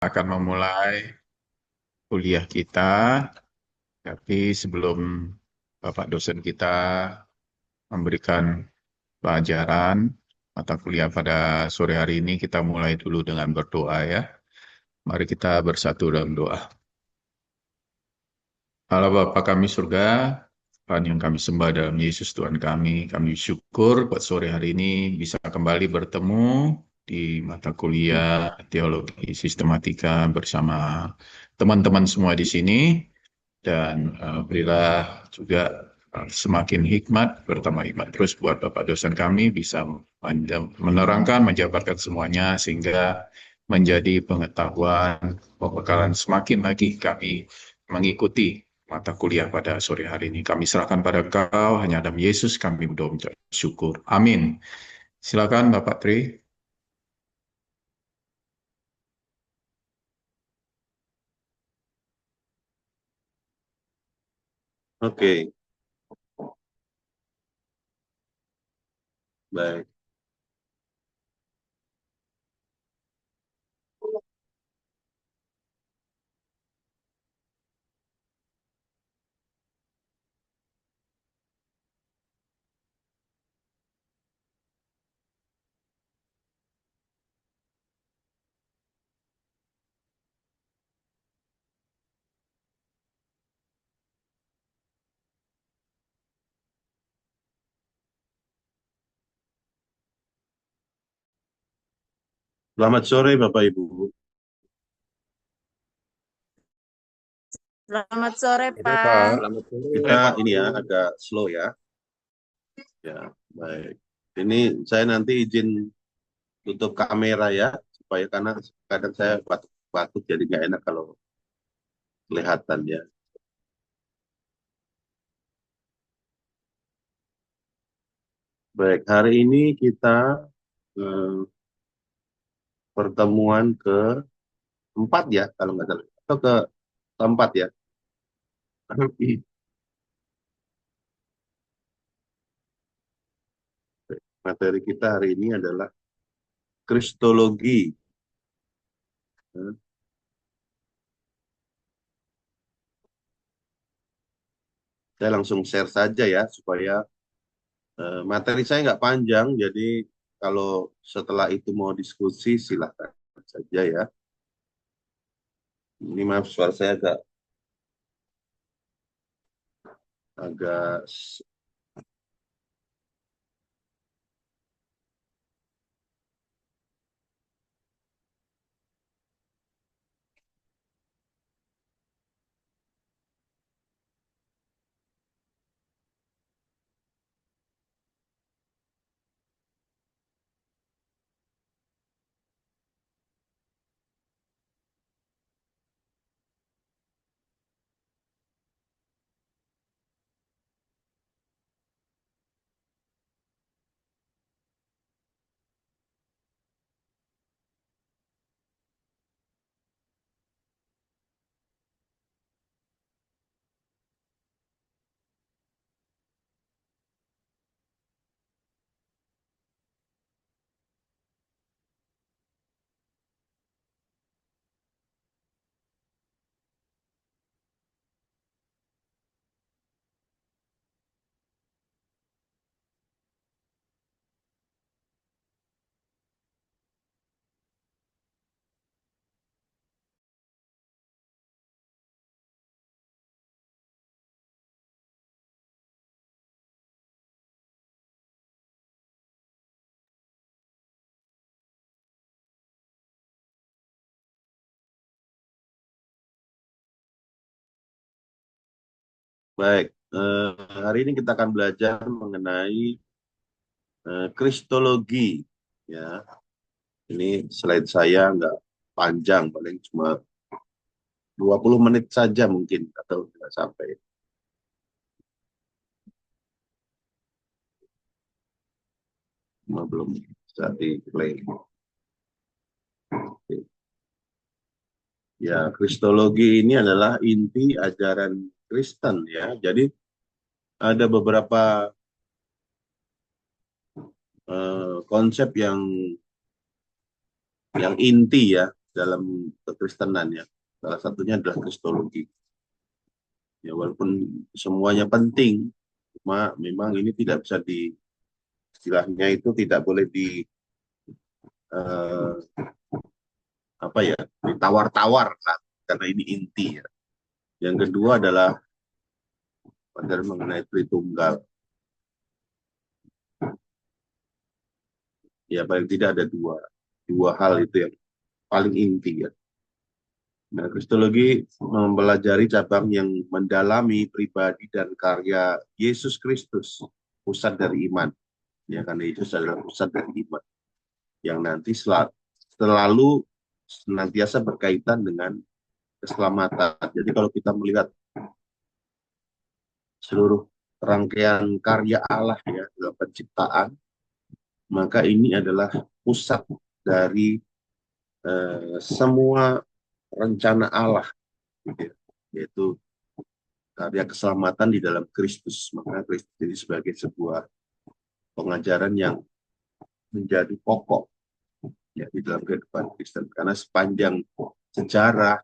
akan memulai kuliah kita, tapi sebelum Bapak dosen kita memberikan pelajaran mata kuliah pada sore hari ini, kita mulai dulu dengan berdoa ya. Mari kita bersatu dalam doa. Allah Bapa kami surga, Tuhan yang kami sembah dalam Yesus Tuhan kami syukur buat sore hari ini bisa kembali bertemu di mata kuliah teologi sistematika bersama teman-teman semua di sini. Dan berilah juga semakin hikmat, bertambah hikmat terus buat Bapak dosen kami bisa menerangkan, menjabarkan semuanya sehingga menjadi pengetahuan, pembekalan semakin lagi kami mengikuti mata kuliah pada sore hari ini. Kami serahkan pada Engkau, hanya dalam Yesus kami berdoa mengucap syukur. Amin. Silakan Bapak Tri. Oke, baik. Selamat sore Bapak Ibu. Selamat sore, Oke, Pak. Pak. Selamat sore. Kita ini ya agak slow ya. Ya, baik. Ini saya nanti izin tutup kamera ya, supaya karena kadang saya batuk-batuk jadi nggak enak kalau kelihatan ya. Baik, hari ini kita eh, pertemuan keempat ya, kalau nggak salah, atau keempat ya. Materi kita hari ini adalah Kristologi. Saya langsung share saja ya, supaya materi saya nggak panjang, jadi kalau setelah itu mau diskusi silakan saja ya. Ini maaf suara saya agak agak baik. Hari ini kita akan belajar mengenai Kristologi ya. Ini slide saya nggak panjang, paling cuma 20 menit saja mungkin atau tidak sampai. Cuma belum bisa di play. Ya, Kristologi ini adalah inti ajaran Kristen ya. Jadi ada beberapa konsep yang inti ya, dalam kekristenan ya. Salah satunya adalah kristologi. Ya walaupun semuanya penting, cuma memang ini tidak bisa istilahnya itu tidak boleh eh, apa ya, ditawar-tawar lah, karena ini inti ya. Yang kedua adalah pada mengenai Tritunggal. Ya paling tidak ada dua hal itu yang paling inti ya. Nah, kristologi mempelajari cabang yang mendalami pribadi dan karya Yesus Kristus, pusat dari iman. Ya, karena Yesus adalah pusat dari iman yang nanti selalu senantiasa berkaitan dengan keselamatan. Jadi kalau kita melihat seluruh rangkaian karya Allah ya dalam penciptaan, maka ini adalah pusat dari semua rencana Allah, gitu ya. Yaitu karya keselamatan di dalam Kristus. Maka Kristus ini sebagai sebuah pengajaran yang menjadi pokok ya di dalam kehidupan Kristen. Karena sepanjang sejarah,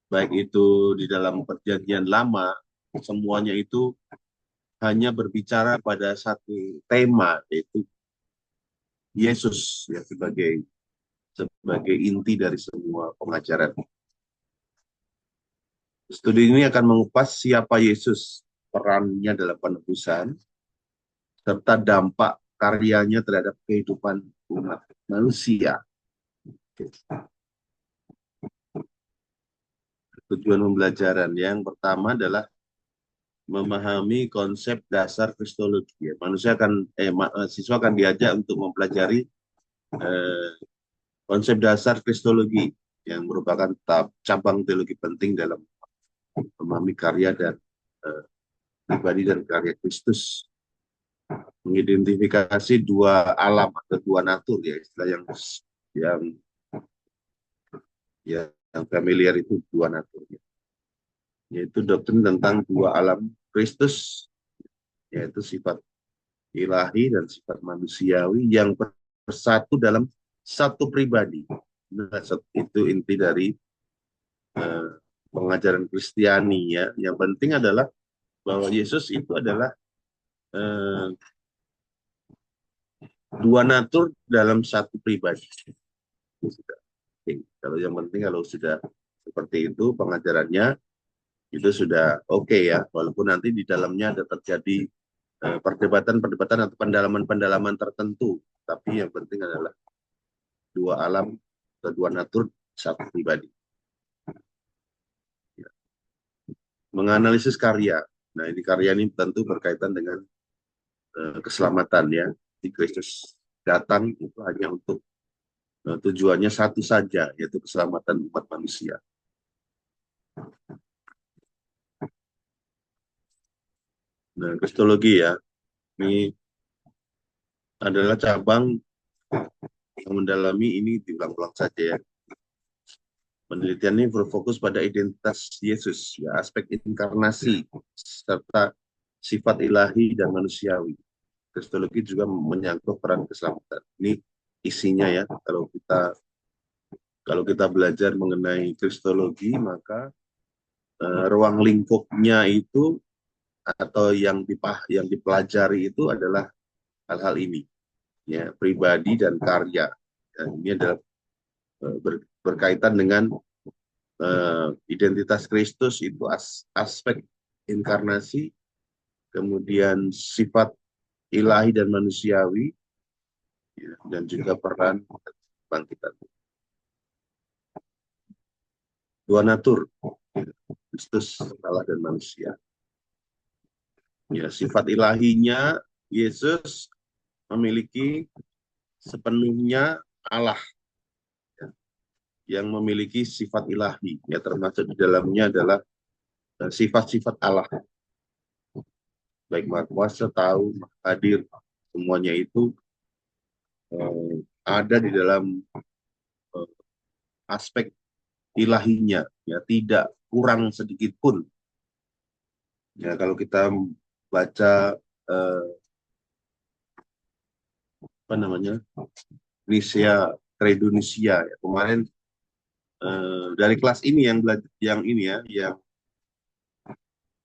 baik itu di dalam perjanjian lama, semuanya itu hanya berbicara pada satu tema, yaitu Yesus ya sebagai inti dari semua pengajaran. Studi ini akan mengupas siapa Yesus, perannya dalam penebusan, serta dampak karyanya terhadap kehidupan umat manusia. Tujuan pembelajaran yang pertama adalah memahami konsep dasar kristologi. Manusia akan siswa akan diajak untuk mempelajari konsep dasar kristologi yang merupakan cabang teologi penting dalam memahami karya dan pribadi dan karya Kristus. Mengidentifikasi dua alam atau dua natur ya, istilah yang yang familiar itu dua natur, yaitu doktrin tentang dua alam Kristus, yaitu sifat ilahi dan sifat manusiawi yang bersatu dalam satu pribadi. Nah, itu inti dari pengajaran Kristiani ya. Yang penting adalah bahwa Yesus itu adalah dua natur dalam satu pribadi. Kalau yang penting kalau sudah seperti itu pengajarannya itu sudah oke ya, walaupun nanti di dalamnya ada terjadi perdebatan-perdebatan atau pendalaman-pendalaman tertentu, tapi yang penting adalah dua alam atau dua natur satu pribadi. Ya. Menganalisis karya. Nah, ini karya ini tentu berkaitan dengan keselamatan ya. Di Kristus datang itu hanya untuk tujuannya satu saja, yaitu keselamatan umat manusia. Nah, kristologi ya, ini adalah cabang yang mendalami ini diulang-ulang saja ya. Penelitian ini berfokus pada identitas Yesus, ya, aspek inkarnasi, serta sifat ilahi dan manusiawi. Kristologi juga menyangkut peran keselamatan. Ini isinya ya. Kalau kita belajar mengenai kristologi, maka ruang lingkupnya itu atau yang dipelajari itu adalah hal-hal ini, ya, pribadi dan karya. Dan ini adalah berkaitan dengan identitas Kristus itu aspek inkarnasi, kemudian sifat ilahi dan manusiawi, ya, dan juga peran kebangkitan. Dua natur, Kristus, Allah dan manusia. Ya, sifat ilahinya Yesus memiliki sepenuhnya Allah, ya, yang memiliki sifat ilahi, ya, termasuk di dalamnya adalah sifat-sifat Allah, baik Maha Kuasa, tahu, hadir, semuanya itu ada di dalam aspek ilahinya, ya, tidak kurang sedikit pun. Ya, kalau kita baca apa namanya, Nicea Credo Nicea ya, kemarin dari kelas ini yang belajar yang ini ya,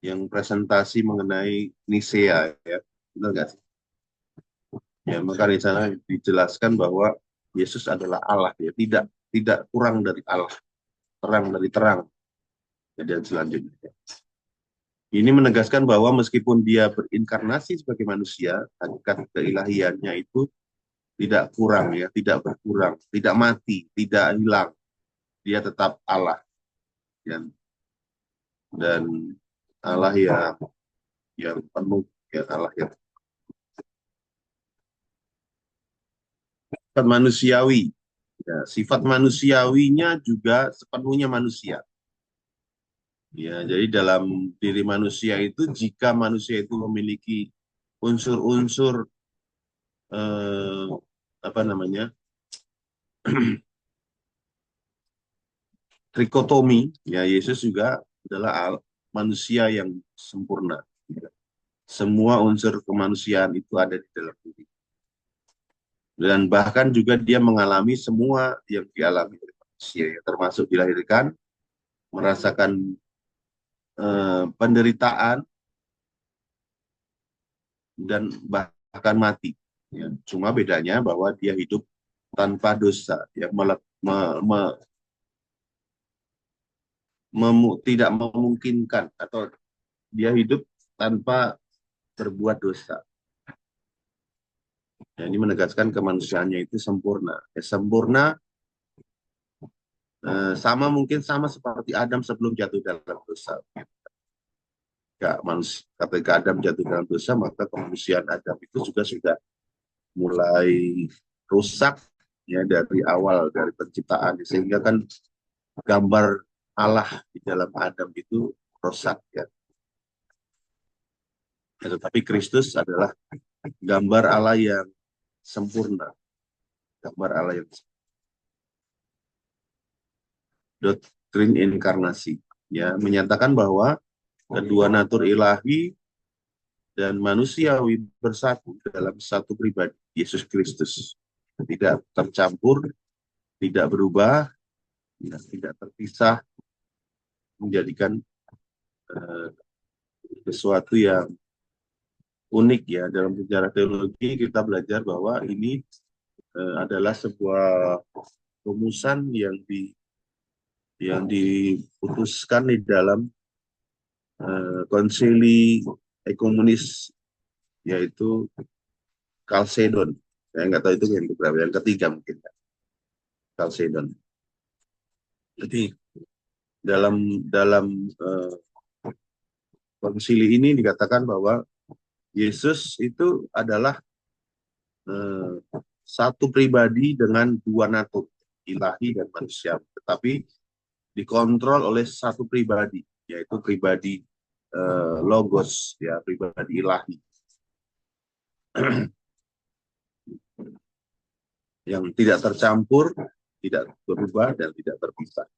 yang presentasi mengenai Nisea ya, benar nggak sih? Ya, maka di sana dijelaskan bahwa Yesus adalah Allah ya, tidak tidak kurang dari Allah, terang dari terang. Dan selanjutnya, ini menegaskan bahwa meskipun dia berinkarnasi sebagai manusia, hakikat keilahiannya itu tidak kurang ya, tidak berkurang, tidak mati, tidak hilang. Dia tetap Allah ya. Dan Allah yang penuh ya, Allah yang sifat manusiawi. Ya, sifat manusiawinya juga sepenuhnya manusia. Ya, jadi dalam diri manusia itu, jika manusia itu memiliki unsur-unsur eh, apa namanya, trikotomi, ya Yesus juga adalah manusia yang sempurna. Semua unsur kemanusiaan itu ada di dalam diri. Dan bahkan juga dia mengalami semua yang dialami oleh manusia, ya, termasuk dilahirkan, merasakan penderitaan, dan bahkan mati. Ya. Cuma bedanya bahwa dia hidup tanpa dosa, ya, tidak memungkinkan, atau dia hidup tanpa berbuat dosa. Ya, ini menegaskan kemanusiaannya itu sempurna. Ya, sempurna sama mungkin sama seperti Adam sebelum jatuh dalam dosa. Ketika Adam jatuh dalam dosa, maka kemanusiaan Adam itu juga sudah mulai rusak ya dari awal, dari penciptaan, sehingga kan gambar Allah di dalam Adam itu rusak ya. Tetapi Kristus adalah gambar Allah yang sempurna, gambar Allah yang doktrin inkarnasi ya, menyatakan bahwa kedua natur ilahi dan manusiawi bersatu dalam satu pribadi, Yesus Kristus, tidak tercampur, tidak berubah, tidak terpisah, menjadikan uh, sesuatu yang unik ya. Dalam sejarah teologi kita belajar bahwa ini adalah sebuah rumusan yang diputuskan di dalam konsili ekumenis, yaitu Kalsedon. Saya nggak tahu itu yang berapa, yang ketiga mungkin Kalsedon. Jadi dalam dalam konsili ini dikatakan bahwa Yesus itu adalah eh, satu pribadi dengan dua natur, ilahi dan manusia, tetapi dikontrol oleh satu pribadi, yaitu pribadi logos, ya, pribadi ilahi yang tidak tercampur, tidak berubah, dan tidak terpisah.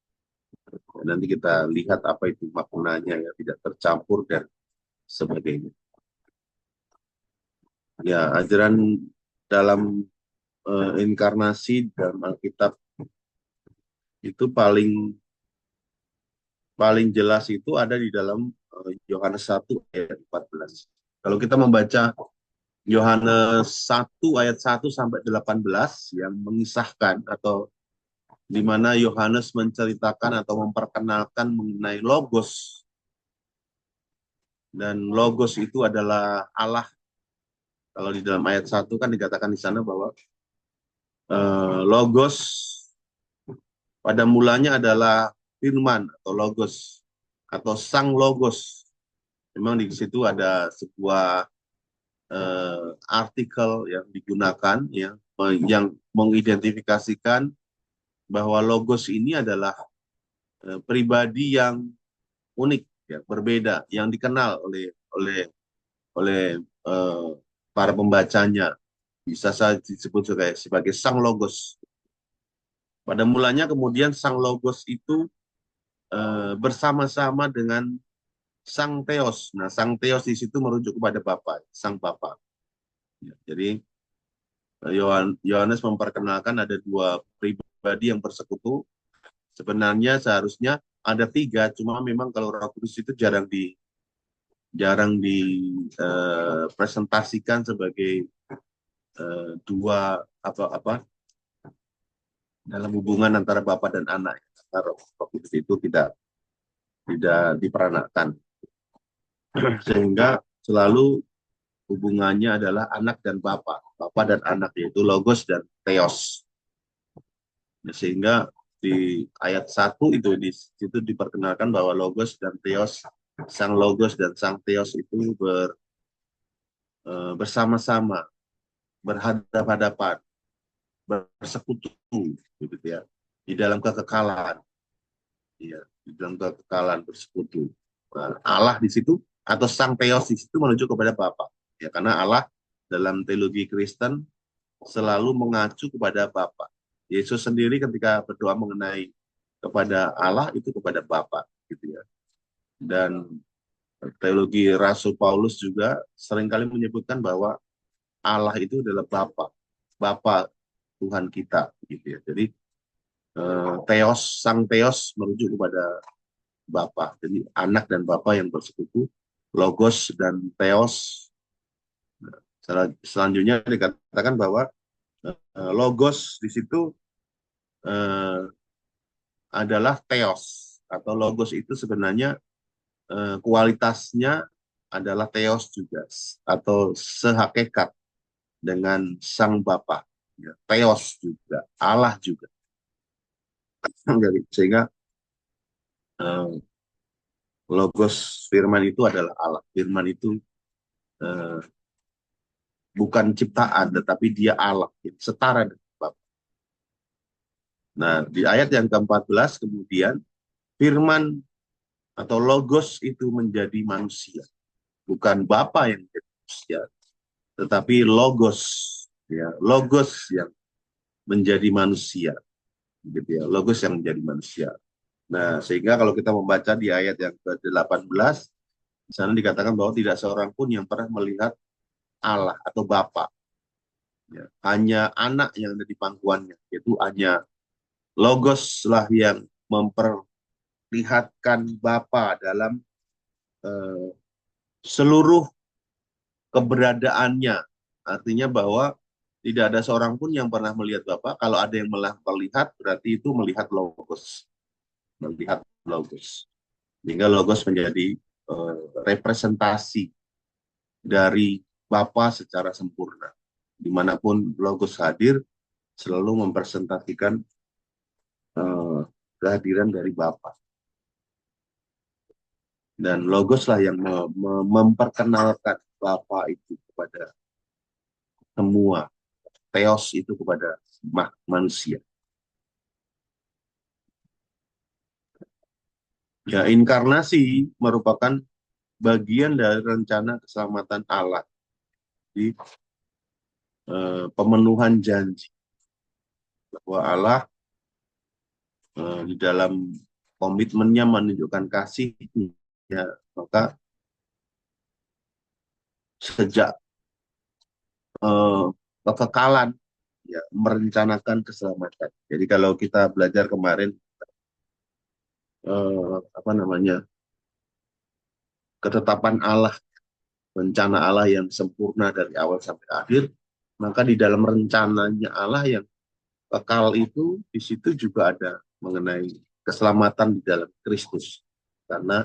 Dan nanti kita lihat apa itu maknanya ya, tidak tercampur dan sebagainya. Ya, ajaran dalam inkarnasi dalam Alkitab itu paling paling jelas itu ada di dalam Yohanes 1 ayat 14. Kalau kita membaca Yohanes 1 ayat 1 sampai 18 yang mengisahkan, atau di mana Yohanes menceritakan atau memperkenalkan mengenai logos, dan logos itu adalah Allah. Kalau di dalam ayat 1 kan dikatakan di sana bahwa logos pada mulanya adalah firman atau logos atau sang logos. Memang di situ ada sebuah artikel yang digunakan ya, yang mengidentifikasikan bahwa logos ini adalah pribadi yang unik ya, berbeda, yang dikenal oleh oleh para pembacanya. Bisa saja disebut sebagai sang logos. Pada mulanya kemudian sang logos itu bersama-sama dengan sang Theos. Nah, sang Theos di situ merujuk kepada Bapa, sang Bapa. Ya, jadi Yohanes memperkenalkan ada dua pribadi yang bersekutu, Sebenarnya seharusnya ada 3, cuma memang kalau Roh Kudus itu jarang dipresentasikan sebagai dua apa dalam hubungan antara Bapa dan Anak. Karena Roh Kudus itu tidak diperanakkan, sehingga selalu hubungannya adalah anak dan Bapa dan anak, yaitu logos dan theos. Sehingga di ayat 1 itu di situ diperkenalkan bahwa logos dan theos, sang logos dan sang theos itu bersama-sama, berhadapan-hadapan, bersekutu, gitu ya, di dalam kekekalan, ya, di dalam kekekalan bersekutu. Nah, Allah di situ atau sang theos di situ menuju kepada Bapa, ya, karena Allah dalam teologi Kristen selalu mengacu kepada Bapa. Yesus sendiri ketika berdoa mengenai kepada Allah itu kepada Bapa, gitu ya. Dan teologi Rasul Paulus juga seringkali menyebutkan bahwa Allah itu adalah Bapa Tuhan kita, gitu ya. Jadi sang Theos merujuk kepada Bapa. Jadi anak dan Bapa yang bersekutu, logos dan Theos. Selanjutnya dikatakan bahwa logos di situ adalah Theos, atau logos itu sebenarnya kualitasnya adalah Theos juga, atau sehakikat dengan sang Bapa, ya, Theos juga, Allah juga. Sehingga logos firman itu adalah Allah. Firman itu bukan ciptaan, tetapi dia Allah, setara dengan Bapa. Nah, di ayat yang ke-14 kemudian firman atau logos itu menjadi manusia. Bukan Bapa yang menjadi manusia, tetapi logos, ya, logos yang menjadi manusia, gitu ya, logos yang menjadi manusia. Nah, sehingga kalau kita membaca di ayat yang ke-18, di sana dikatakan bahwa tidak seorang pun yang pernah melihat Allah atau Bapa, ya, hanya anak yang ada di pangkuannya, yaitu hanya logos lah yang memperlihatkan Bapa dalam seluruh keberadaannya. Artinya bahwa tidak ada seorang pun yang pernah melihat Bapa. Kalau ada yang melihat, berarti itu melihat logos. Melihat logos. Sehingga logos menjadi representasi dari Bapa secara sempurna. Dimanapun logos hadir, selalu mempresentasikan kehadiran dari Bapa. Dan logos lah yang memperkenalkan Bapa itu kepada semua, Theos itu kepada manusia. Ya, inkarnasi merupakan bagian dari rencana keselamatan Allah di pemenuhan janji bahwa Allah di dalam komitmennya menunjukkan kasih-Nya, maka sejak kekekalan, ya, merencanakan keselamatan. Jadi kalau kita belajar kemarin ketetapan Allah, rencana Allah yang sempurna dari awal sampai akhir, maka di dalam rencananya Allah yang kekal itu, di situ juga ada mengenai keselamatan di dalam Kristus. Karena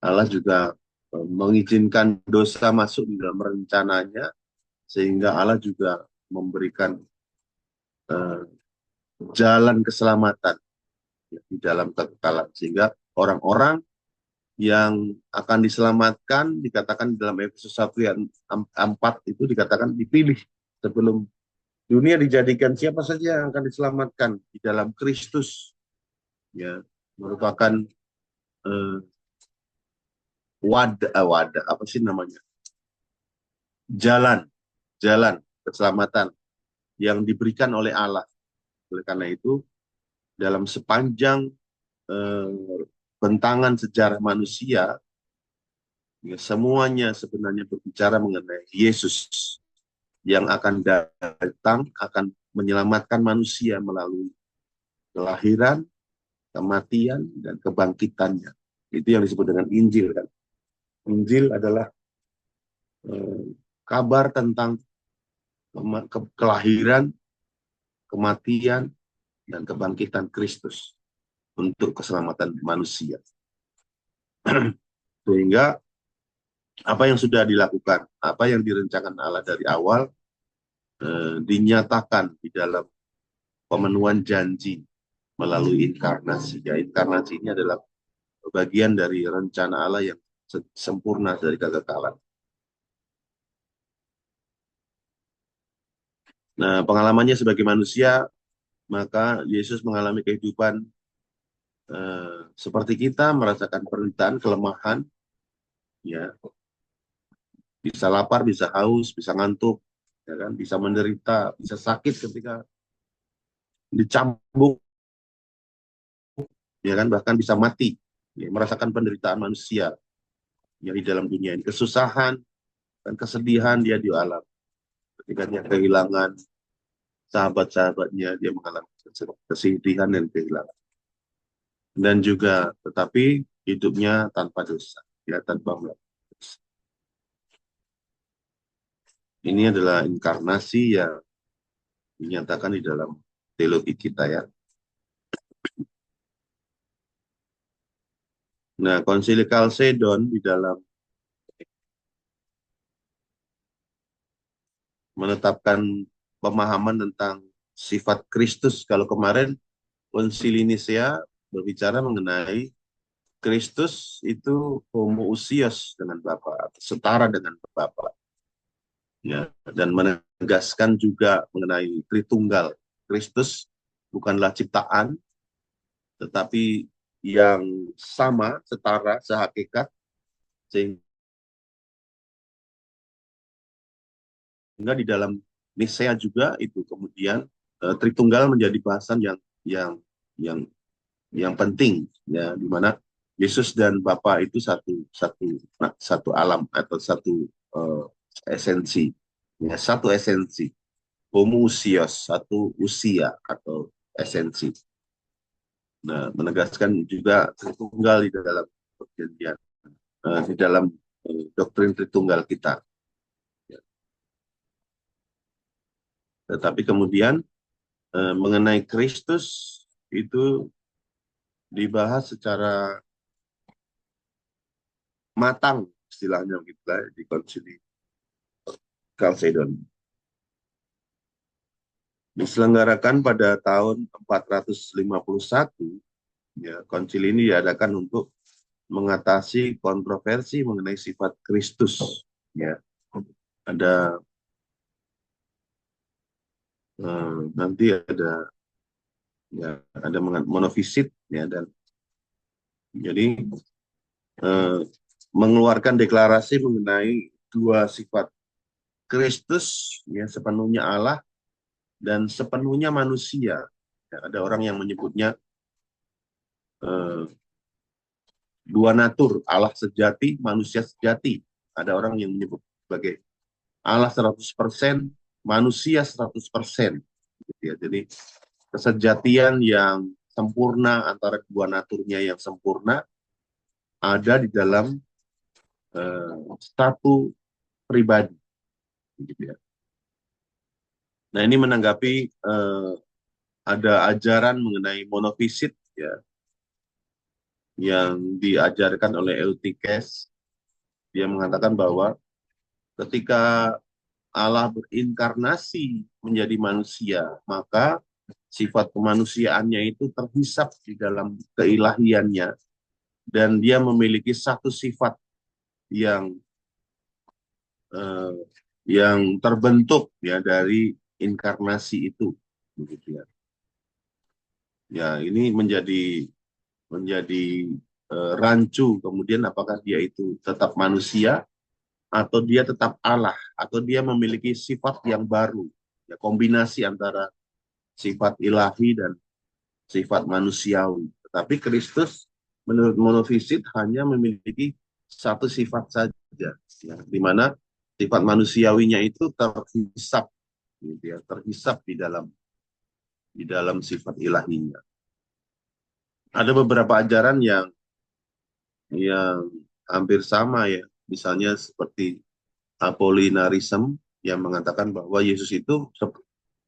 Allah juga mengizinkan dosa masuk di dalam rencananya, sehingga Allah juga memberikan jalan keselamatan, ya, di dalam kekekalan. Sehingga orang-orang yang akan diselamatkan, dikatakan dalam Efesus 1 ayat 4 itu dikatakan dipilih sebelum dunia dijadikan. Siapa saja yang akan diselamatkan di dalam Kristus, ya, merupakan wadah apa sih namanya, jalan keselamatan yang diberikan oleh Allah. Oleh karena itu, dalam sepanjang bentangan sejarah manusia, ya, semuanya sebenarnya berbicara mengenai Yesus yang akan datang, akan menyelamatkan manusia melalui kelahiran, kematian, dan kebangkitannya. Itu yang disebut dengan Injil kan. Injil adalah kabar tentang kelahiran, kematian, dan kebangkitan Kristus untuk keselamatan manusia. Sehingga apa yang sudah dilakukan, apa yang direncanakan Allah dari awal, dinyatakan di dalam pemenuhan janji melalui inkarnasi. Ya, inkarnasi ini adalah bagian dari rencana Allah yang sempurna dari kekekalan. Nah, pengalamannya sebagai manusia, maka Yesus mengalami kehidupan seperti kita, merasakan penderitaan, kelemahan, ya, bisa lapar, bisa haus, bisa ngantuk, ya kan, bisa menderita, bisa sakit ketika dicambuk, ya kan, bahkan bisa mati, ya, merasakan penderitaan manusia yang di dalam dunia ini, kesusahan dan kesedihan dia dialami. Ketika dia kehilangan sahabat-sahabatnya, dia mengalami kesedihan dan kehilangan. Dan juga, tetapi hidupnya tanpa dosa, ya, tanpa melakukan dosa. Ini adalah inkarnasi yang dinyatakan di dalam teologi kita, ya. Nah, Konsili Chalcedon di dalam menetapkan pemahaman tentang sifat Kristus. Kalau kemarin Konsili Nicea berbicara mengenai Kristus itu homoousios dengan Bapa, setara dengan Bapa. Ya, dan menegaskan juga mengenai Tritunggal. Kristus bukanlah ciptaan, tetapi yang sama, setara, sehakikat, sehingga di dalam Nisea juga itu kemudian Tritunggal menjadi bahasan yang yang yang penting, ya, di mana Yesus dan Bapa itu satu alam atau satu esensi, ya, satu esensi, homoousios, satu usia atau esensi. Nah, menegaskan juga Tritunggal di dalam perjanjian, di dalam doktrin Tritunggal kita. Ya. Tetapi kemudian mengenai Kristus itu dibahas secara matang, istilahnya gitu lah, di Konsili Chalcedon. Diselenggarakan pada tahun 451, ya, konsili ini diadakan untuk mengatasi kontroversi mengenai sifat Kristus. Ya, ada nanti ada monofisit, ya, dan jadi mengeluarkan deklarasi mengenai dua sifat Kristus, ya, sepenuhnya Allah dan sepenuhnya manusia. Ya, ada orang yang menyebutnya dua natur, Allah sejati, manusia sejati. Ada orang yang menyebut sebagai Allah 100%, manusia 100%. Gitu ya. Jadi kesejatian yang sempurna antara dua naturnya yang sempurna ada di dalam satu pribadi. Gitu ya. Nah, ini menanggapi ada ajaran mengenai monofisit, ya, yang diajarkan oleh Eutyches. Dia mengatakan bahwa ketika Allah berinkarnasi menjadi manusia, maka sifat kemanusiaannya itu terhisap di dalam keilahiannya, dan dia memiliki satu sifat yang terbentuk, ya, dari inkarnasi itu, begitu ya. Ya, ini menjadi rancu kemudian apakah dia itu tetap manusia atau dia tetap Allah atau dia memiliki sifat yang baru, ya, kombinasi antara sifat ilahi dan sifat manusiawi. Tetapi Kristus menurut monofisit hanya memiliki satu sifat saja, ya, di mana sifat manusiawinya itu terhisap, gitu ya, terhisap di dalam sifat ilahinya. ada beberapa ajaran yang hampir sama ya. Misalnya seperti Apolinarism yang mengatakan bahwa Yesus itu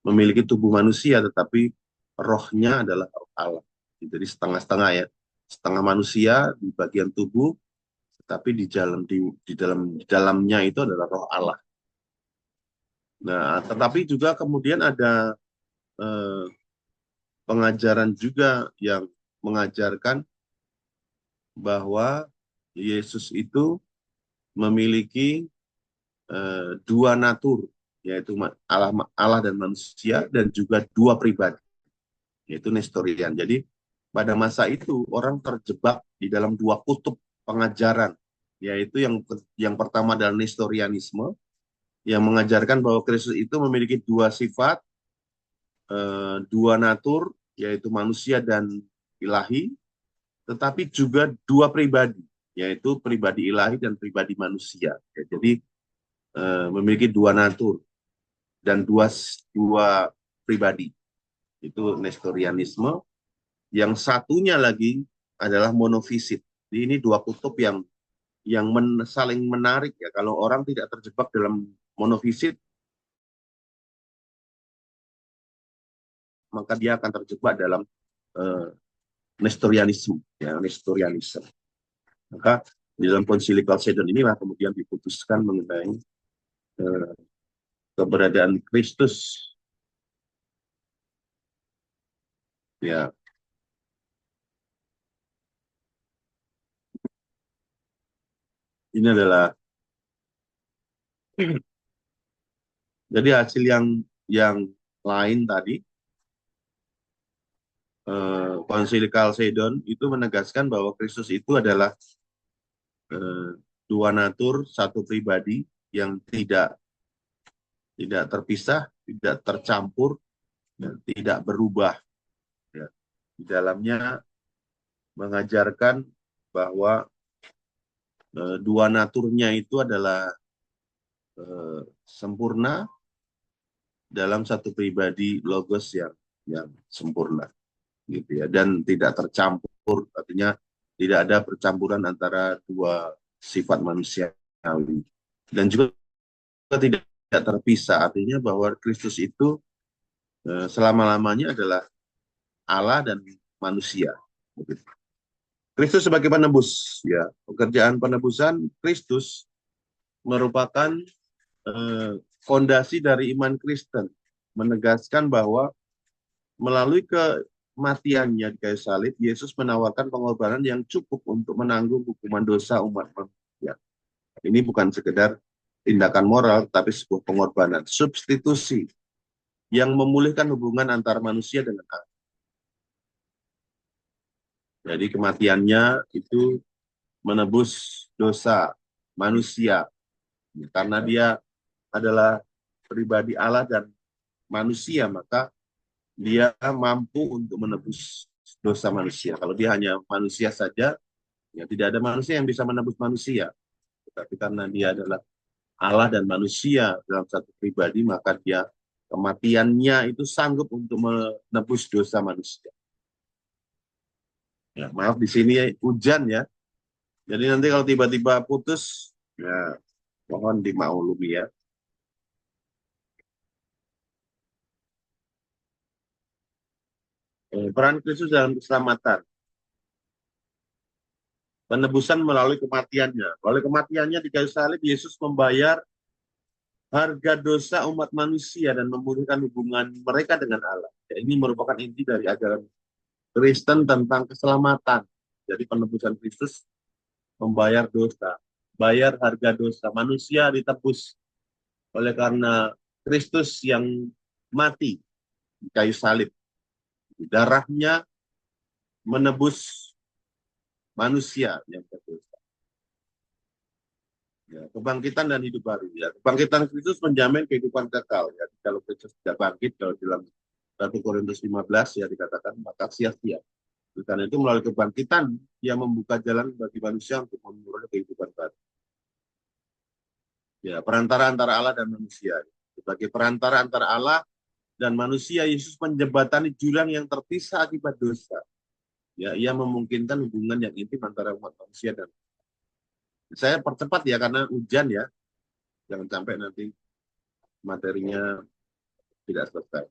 memiliki tubuh manusia tetapi rohnya adalah roh Allah. Jadi setengah-setengah ya. Setengah manusia di bagian tubuh tetapi di dalamnya itu adalah roh Allah. Nah, tetapi juga kemudian ada eh, pengajaran juga yang mengajarkan bahwa Yesus itu memiliki dua natur, yaitu Allah dan manusia, dan juga dua pribadi, yaitu Nestorian. Jadi pada masa itu orang terjebak di dalam dua kutub pengajaran, yaitu yang pertama adalah Nestorianisme, yang mengajarkan bahwa Kristus itu memiliki dua sifat, dua natur, yaitu manusia dan ilahi, tetapi juga dua pribadi, yaitu pribadi ilahi dan pribadi manusia. Ya, jadi memiliki dua natur dan dua pribadi. Itu Nestorianisme. Yang satunya lagi adalah monofisit. Jadi ini dua kutub yang saling menarik ya. Kalau orang tidak terjebak dalam monofisit, maka dia akan terjebak dalam uh, Nestorianisme, ya, Nestorianisme. Maka di dalam Konsili Chalcedon inilah kemudian diputuskan mengenai uh, keberadaan Kristus. Ya, ini adalah jadi hasil yang lain tadi. Konsili Chalcedon itu menegaskan bahwa Kristus itu adalah eh, dua natur, satu pribadi yang tidak terpisah, tidak tercampur, dan tidak berubah. Ya. Di dalamnya mengajarkan bahwa dua naturnya itu adalah sempurna dalam satu pribadi logos yang sempurna, gitu ya, dan tidak tercampur, artinya tidak ada percampuran antara dua sifat manusiawi, dan juga tidak terpisah, artinya bahwa Kristus itu selama-lamanya adalah Allah dan manusia. Kristus sebagai penebus, ya, pekerjaan penebusan Kristus merupakan fondasi dari iman Kristen, menegaskan bahwa melalui kematiannya di kayu salib, Yesus menawarkan pengorbanan yang cukup untuk menanggung hukuman dosa umat manusia. Ini bukan sekedar tindakan moral, tapi sebuah pengorbanan, substitusi yang memulihkan hubungan antara manusia dengan Allah. Jadi kematiannya itu menebus dosa manusia, karena dia adalah pribadi Allah dan manusia, maka dia mampu untuk menebus dosa manusia. Kalau dia hanya manusia saja, ya tidak ada manusia yang bisa menebus manusia. Tetapi karena dia adalah Allah dan manusia dalam satu pribadi, maka dia kematiannya itu sanggup untuk menebus dosa manusia. Ya, maaf di sini hujan ya. Jadi nanti kalau tiba-tiba putus, ya mohon dimaklumi ya. Peran Kristus dalam keselamatan. Penebusan melalui kematiannya. Melalui kematiannya di kayu salib, Yesus membayar harga dosa umat manusia dan memulihkan hubungan mereka dengan Allah. Ya, ini merupakan inti dari ajaran Kristen tentang keselamatan. Jadi penebusan Kristus membayar dosa, bayar harga dosa. Manusia ditebus oleh karena Kristus yang mati di kayu salib. Darahnya menebus manusia yang berdosa. Ya, kebangkitan dan hidup baru. Ya, kebangkitan Kristus menjamin kehidupan kekal. Ya, kalau Kristus tidak bangkit, kalau dalam 1 Korintus 15 ya dikatakan maka sia-sia. Karena itu melalui kebangkitan yang membuka jalan bagi manusia untuk memperoleh kehidupan baru. Ya, perantara antara Allah dan manusia. Sebagai perantara antara Allah dan manusia, Yesus menjembatani jurang yang terpisah akibat dosa. Ya, ia memungkinkan hubungan yang intim antara umat manusia dan saya percepat ya karena hujan ya, jangan sampai nanti materinya tidak selesai.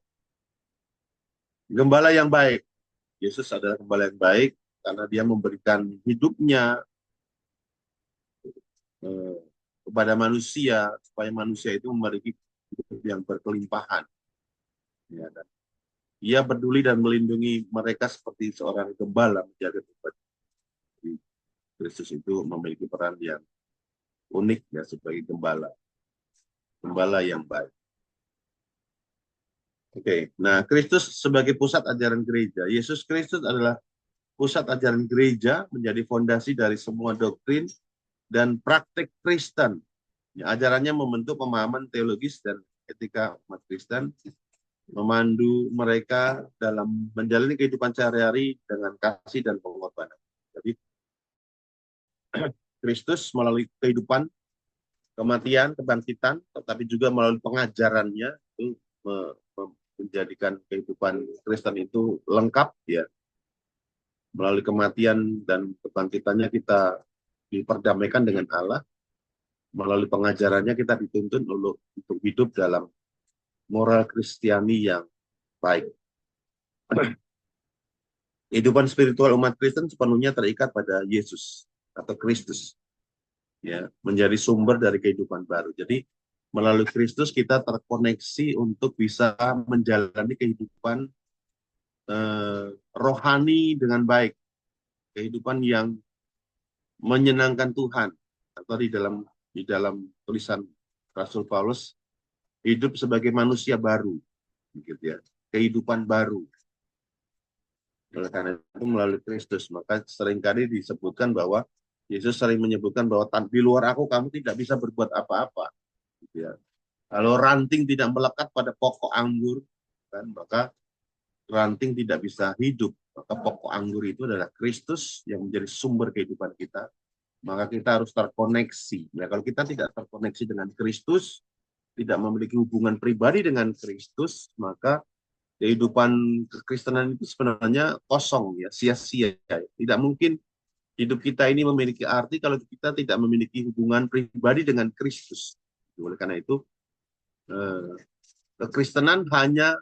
Gembala yang baik, Yesus adalah gembala yang baik karena dia memberikan hidupnya eh, kepada manusia supaya manusia itu memiliki hidup yang berkelimpahan. Ya, dan ia peduli dan melindungi mereka seperti seorang gembala menjaga domba. Kristus itu memiliki peran yang unik ya sebagai gembala, gembala yang baik. Oke, nah Kristus sebagai pusat ajaran gereja. Yesus Kristus adalah pusat ajaran gereja, menjadi fondasi dari semua doktrin dan praktik Kristen. Ya, ajarannya membentuk pemahaman teologis dan etika umat Kristen, memandu mereka dalam menjalani kehidupan sehari-hari dengan kasih dan pengorbanan. Jadi Kristus melalui kehidupan, kematian, kebangkitan, tetapi juga melalui pengajarannya itu menjadikan kehidupan Kristen itu lengkap ya. Melalui kematian dan kebangkitannya kita diperdamaikan dengan Allah. Melalui pengajarannya kita dituntun untuk hidup dalam moral Kristiani yang baik. Kehidupan spiritual umat Kristen sepenuhnya terikat pada Yesus atau Kristus, ya, menjadi sumber dari kehidupan baru. Jadi melalui Kristus kita terkoneksi untuk bisa menjalani kehidupan rohani dengan baik, kehidupan yang menyenangkan Tuhan. Atau di dalam tulisan Rasul Paulus, hidup sebagai manusia baru, gitu ya, kehidupan baru. Oleh karena itu melalui Kristus, maka seringkali disebutkan bahwa Yesus sering menyebutkan bahwa di luar aku kamu tidak bisa berbuat apa-apa. Gitu ya. Kalau ranting tidak melekat pada pokok anggur, kan, maka ranting tidak bisa hidup. Maka pokok anggur itu adalah Kristus yang menjadi sumber kehidupan kita. Maka kita harus terkoneksi. Nah, kalau kita tidak terkoneksi dengan Kristus, tidak memiliki hubungan pribadi dengan Kristus, maka kehidupan kekristenan itu sebenarnya kosong ya, sia-sia. Tidak mungkin hidup kita ini memiliki arti kalau kita tidak memiliki hubungan pribadi dengan Kristus. Oleh karena itu, kekristenan hanya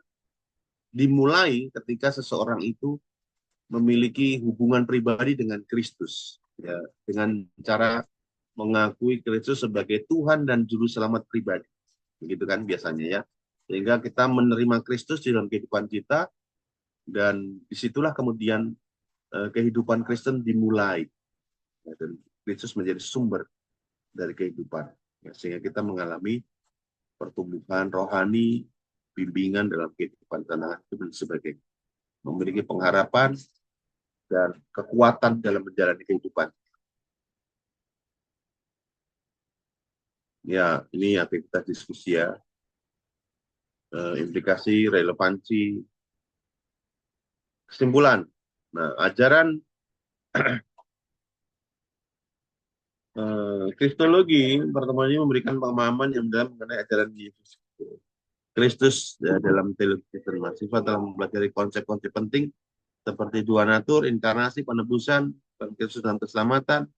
dimulai ketika seseorang itu memiliki hubungan pribadi dengan Kristus, ya, dengan cara mengakui Kristus sebagai Tuhan dan Juru Selamat pribadi, begitu kan biasanya ya. Sehingga kita menerima Kristus di dalam kehidupan kita, dan disitulah kemudian kehidupan Kristen dimulai, ya, dan Kristus menjadi sumber dari kehidupan, ya, sehingga kita mengalami pertumbuhan rohani, bimbingan dalam kehidupan tanah itu dan sebagainya, memiliki pengharapan dan kekuatan dalam menjalani kehidupan. Ya, ini aktivitas diskusi ya, implikasi, relevansi, kesimpulan. Nah, ajaran Kristologi pertemuan ini memberikan pemahaman yang mendalam mengenai ajaran Yesus Kristus ya, dalam teologi Kristen. Mahasiswa telah mempelajari konsep-konsep penting seperti dua natur, inkarnasi, penebusan, Kristus dan keselamatan.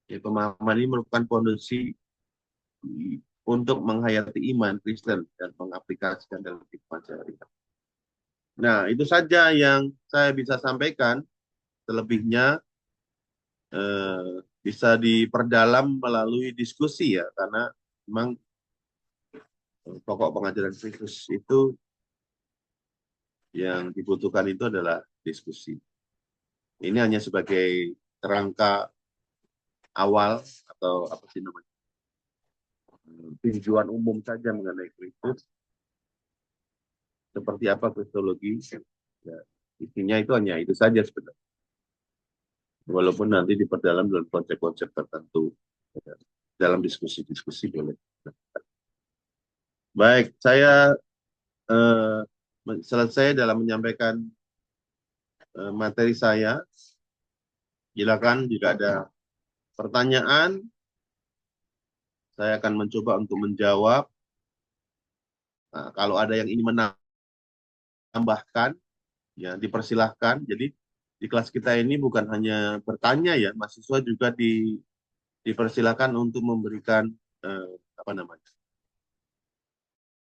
Ya, pemahaman ini merupakan fondasi untuk menghayati iman Kristen dan mengaplikasikan dalam kehidupan sehari-hari. Nah, itu saja yang saya bisa sampaikan. Selebihnya bisa diperdalam melalui diskusi ya, karena memang pokok pengajaran Kristus itu yang dibutuhkan itu adalah diskusi. Ini hanya sebagai kerangka awal atau apa sih namanya, tinjauan umum saja mengenai Kristus. Seperti apa kristologi? Ya, intinya itu hanya itu saja sebenarnya. Walaupun nanti diperdalam dalam konsep-konsep tertentu, ya, dalam diskusi-diskusi boleh. Baik, saya selesai dalam menyampaikan materi saya. Silakan jika ada pertanyaan, saya akan mencoba untuk menjawab. Nah, kalau ada yang ingin menambahkan, ya dipersilahkan. Jadi di kelas kita ini bukan hanya bertanya ya, mahasiswa juga dipersilakan untuk memberikan eh, apa namanya?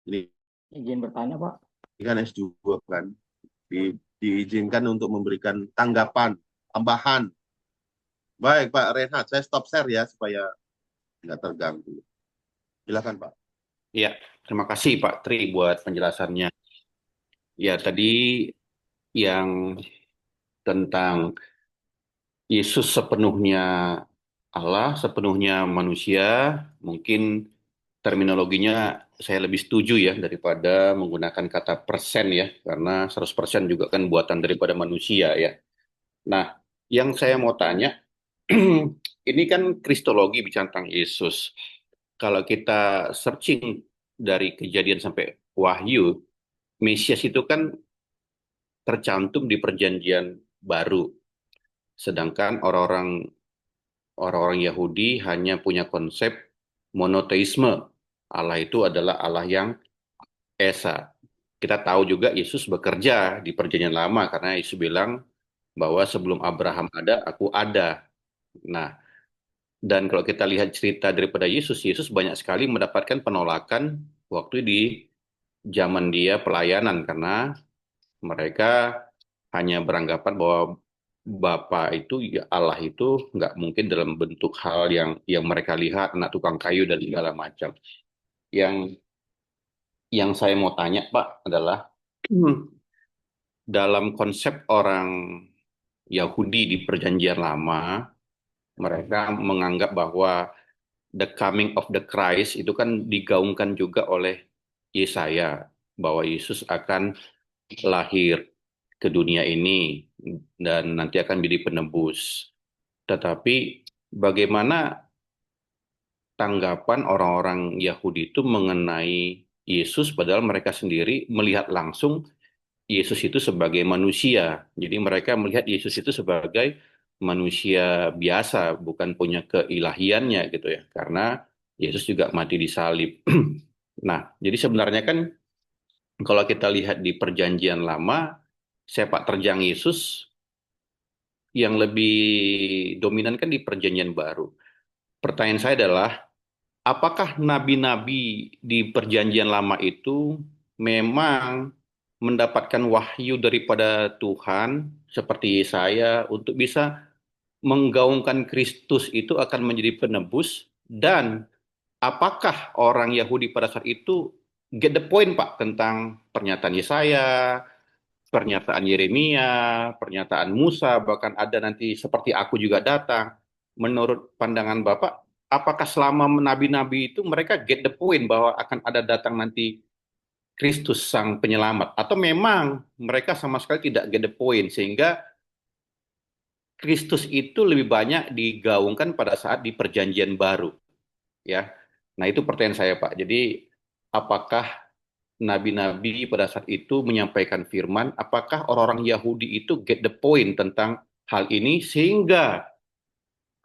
Ini Izin bertanya, Pak. kan S2 kan, diizinkan untuk memberikan tanggapan tambahan. Baik Pak Reinhard, saya stop share ya supaya nggak terganggu. Silakan Pak. Ya, terima kasih Pak Tri buat penjelasannya. Ya, tadi yang tentang Yesus sepenuhnya Allah, sepenuhnya manusia, mungkin terminologinya saya lebih setuju ya daripada menggunakan kata persen ya, karena 100% juga kan buatan daripada manusia ya. Nah, yang saya mau tanya, ini kan kristologi bicara tentang Yesus. Kalau kita searching dari kejadian sampai Wahyu, Mesias itu kan tercantum di perjanjian baru. Sedangkan orang-orang Yahudi hanya punya konsep monoteisme. Allah itu adalah Allah yang esa. Kita tahu juga Yesus bekerja di perjanjian lama karena Yesus bilang bahwa sebelum Abraham ada, aku ada. Nah, dan kalau kita lihat cerita daripada Yesus, Yesus banyak sekali mendapatkan penolakan waktu di zaman dia pelayanan karena mereka hanya beranggapan bahwa Bapa itu, ya Allah itu nggak mungkin dalam bentuk hal yang mereka lihat, anak tukang kayu dan segala macam. Yang yang saya mau tanya Pak adalah dalam konsep orang Yahudi di Perjanjian Lama, mereka menganggap bahwa the coming of the Christ itu kan digaungkan juga oleh Yesaya, bahwa Yesus akan lahir ke dunia ini dan nanti akan menjadi penebus. Tetapi bagaimana tanggapan orang-orang Yahudi itu mengenai Yesus, padahal mereka sendiri melihat langsung Yesus itu sebagai manusia. Jadi mereka melihat Yesus itu sebagai manusia biasa, bukan punya keilahiannya gitu ya. Karena Yesus juga mati di salib. Nah, jadi sebenarnya kan kalau kita lihat di Perjanjian Lama, sepak terjang Yesus yang lebih dominan kan di Perjanjian Baru. Pertanyaan saya adalah, apakah nabi-nabi di Perjanjian Lama itu memang mendapatkan wahyu daripada Tuhan seperti Yesaya untuk bisa menggaungkan Kristus itu akan menjadi penebus, dan apakah orang Yahudi pada saat itu get the point Pak tentang pernyataan Yesaya, pernyataan Yeremia, pernyataan Musa, bahkan ada nanti seperti aku juga datang. Menurut pandangan Bapak, apakah selama nabi-nabi itu mereka get the point bahwa akan ada datang nanti Kristus sang penyelamat, atau memang mereka sama sekali tidak get the point sehingga Kristus itu lebih banyak digaungkan pada saat di perjanjian baru ya. Nah, itu pertanyaan saya Pak. Jadi apakah nabi-nabi pada saat itu menyampaikan firman, apakah orang-orang Yahudi itu get the point tentang hal ini sehingga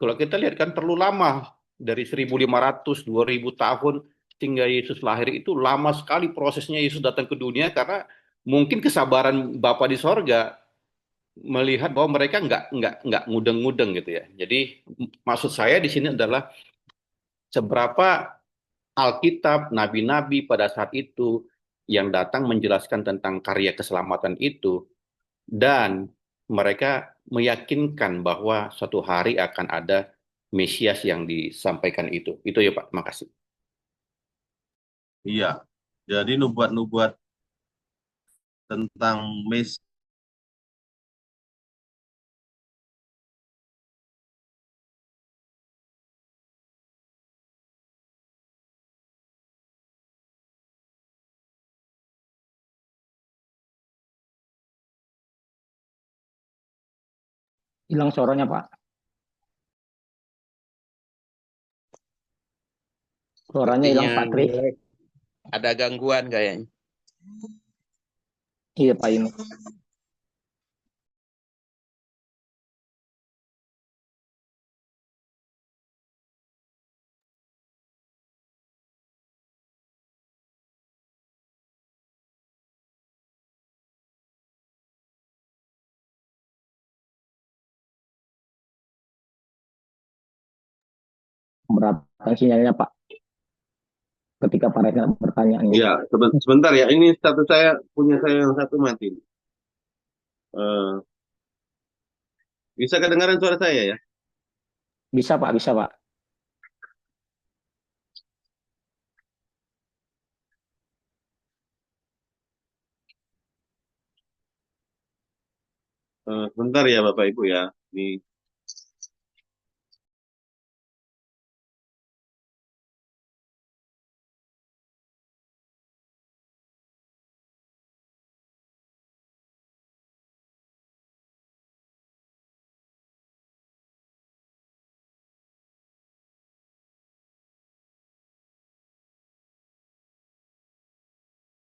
kalau kita lihat kan terlalu lama dari 1.500 2.000 tahun sehingga Yesus lahir itu lama sekali prosesnya Yesus datang ke dunia karena mungkin kesabaran Bapa di sorga melihat bahwa mereka nggak ngudeng-ngudeng gitu ya. Jadi maksud saya di sini adalah seberapa Alkitab, nabi-nabi pada saat itu yang datang menjelaskan tentang karya keselamatan itu, dan mereka meyakinkan bahwa suatu hari akan ada Mesias yang disampaikan itu. Itu ya Pak, makasih. Iya. Jadi nubuat-nubuat tentang Mesias Hilang suaranya, Pak. Suaranya hilang, Sepertinya Pak Tri. ada gangguan kayaknya. Iya, Pak ini. Memberatkan sinyalnya Pak ketika Pak Retna pertanyaannya. Ya, sebentar ya. Ini satu punya saya yang satu mati. Eh, bisa kedengaran suara saya ya? Bisa Pak, bisa Pak. Sebentar ya Bapak Ibu ya. Ini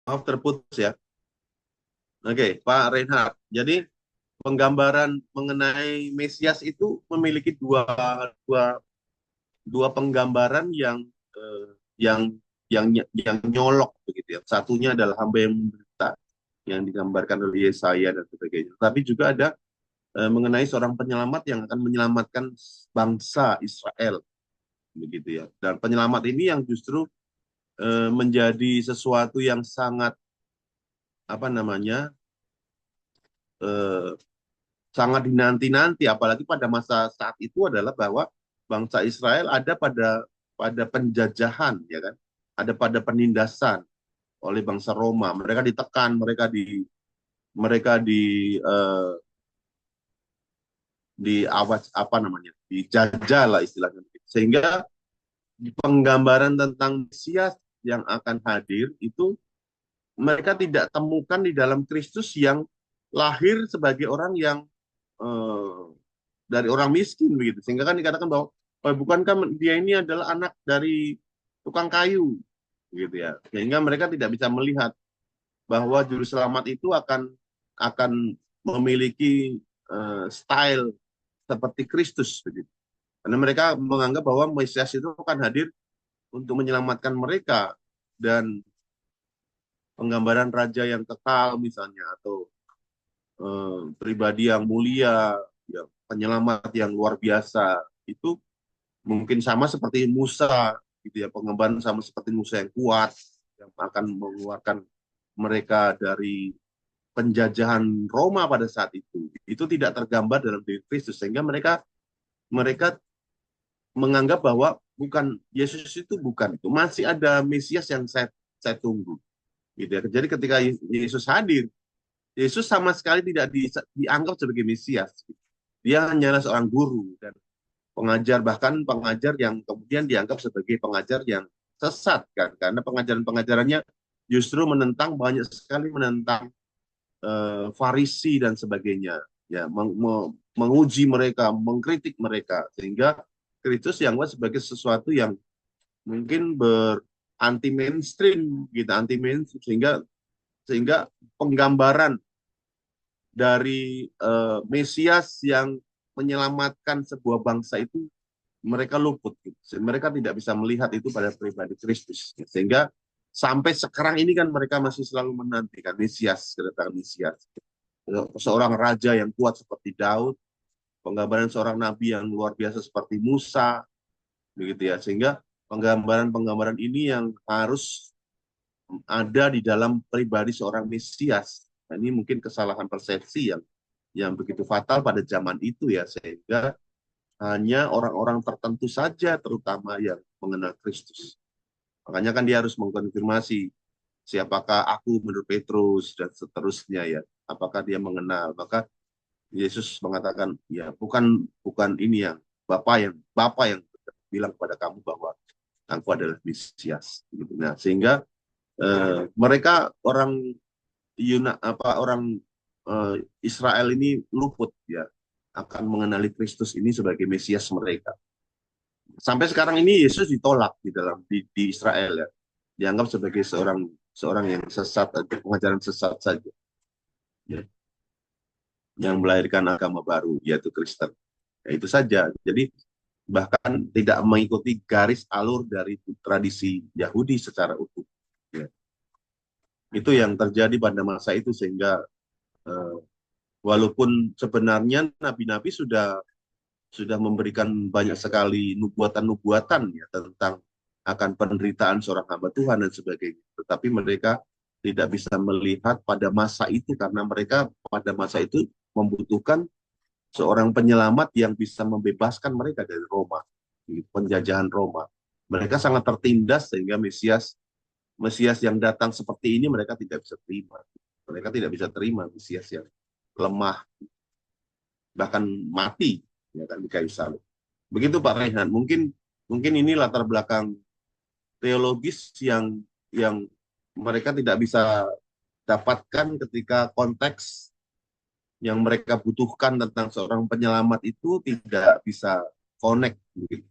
maaf terputus ya. Oke, Pak Reinhard. Jadi penggambaran mengenai Mesias itu memiliki dua, dua penggambaran eh, yang yang nyolok begitu ya. Satunya adalah hamba yang menderita yang digambarkan oleh Yesaya dan sebagainya. Tapi juga ada mengenai seorang penyelamat yang akan menyelamatkan bangsa Israel begitu ya. Dan penyelamat ini yang justru menjadi sesuatu yang sangat apa namanya eh, sangat dinanti-nanti, apalagi pada masa saat itu adalah bahwa bangsa Israel ada pada penjajahan, ya kan, ada pada penindasan oleh bangsa Roma. Mereka ditekan, mereka di awas apa namanya, dijajah lah istilahnya. Sehingga penggambaran tentang Mesias yang akan hadir itu mereka tidak temukan di dalam Kristus yang lahir sebagai orang yang eh, dari orang miskin begitu, sehingga kan dikatakan bahwa oh, bukankah dia ini adalah anak dari tukang kayu gitu ya, sehingga mereka tidak bisa melihat bahwa juru selamat itu akan memiliki style seperti Kristus begitu, karena mereka menganggap bahwa Mesias itu akan hadir untuk menyelamatkan mereka, dan penggambaran raja yang kekal misalnya, atau pribadi yang mulia, ya, penyelamat yang luar biasa itu mungkin sama seperti Musa gitu ya, pengemban sama seperti Musa yang kuat yang akan mengeluarkan mereka dari penjajahan Roma pada saat itu tidak tergambar dalam diri Kristus, sehingga mereka mereka menganggap bahwa bukan Yesus itu, bukan itu, masih ada Mesias yang saya tunggu gitu ya. Jadi ketika Yesus hadir, Yesus sama sekali tidak dianggap sebagai Mesias, dia hanyalah seorang guru dan pengajar, bahkan pengajar yang kemudian dianggap sebagai pengajar yang sesat kan, karena pengajaran-pengajarannya justru banyak sekali menentang Farisi dan sebagainya, ya, menguji mereka, mengkritik mereka, sehingga Kristus dianggap sebagai sesuatu yang mungkin anti mainstream gitu, anti mainstream, sehingga penggambaran dari Mesias yang menyelamatkan sebuah bangsa itu mereka luput gitu. Mereka tidak bisa melihat itu pada pribadi Kristus, sehingga sampai sekarang ini kan mereka masih selalu menantikan Mesias, kedatangan Mesias, seorang raja yang kuat seperti Daud, penggambaran seorang nabi yang luar biasa seperti Musa begitu ya, sehingga penggambaran ini yang harus ada di dalam pribadi seorang Mesias. Nah, ini mungkin kesalahan persepsi yang begitu fatal pada zaman itu ya, sehingga hanya orang-orang tertentu saja terutama yang mengenal Kristus. Makanya kan dia harus mengkonfirmasi siapakah aku menurut Petrus dan seterusnya ya. Apakah dia mengenal? Maka Yesus mengatakan, ya bukan bukan ini yang Bapa yang bilang kepada kamu bahwa aku adalah Mesias. Nah, sehingga mereka orang Israel ini luput ya akan mengenali Kristus ini sebagai Mesias mereka. Sampai sekarang ini Yesus ditolak di Israel ya, dianggap sebagai seorang yang sesat, pengajaran sesat saja, ya, yang melahirkan agama baru yaitu Kristen. Ya, itu saja. Jadi bahkan tidak mengikuti garis alur dari tradisi Yahudi secara utuh. Ya. Itu yang terjadi pada masa itu, sehingga walaupun sebenarnya nabi-nabi sudah sudah memberikan banyak sekali nubuatan-nubuatan ya tentang akan penderitaan seorang hamba Tuhan dan sebagainya. Tetapi mereka tidak bisa melihat pada masa itu karena mereka pada masa itu membutuhkan seorang penyelamat yang bisa membebaskan mereka dari Roma, penjajahan Roma. Mereka sangat tertindas sehingga Mesias yang datang seperti ini mereka tidak bisa terima. Mereka tidak bisa terima Mesias yang lemah, bahkan mati ya kan di kayu salib. Begitu Pak Rehan. Mungkin ini latar belakang teologis yang mereka tidak bisa dapatkan ketika konteks yang mereka butuhkan tentang seorang penyelamat itu tidak bisa connect mungkin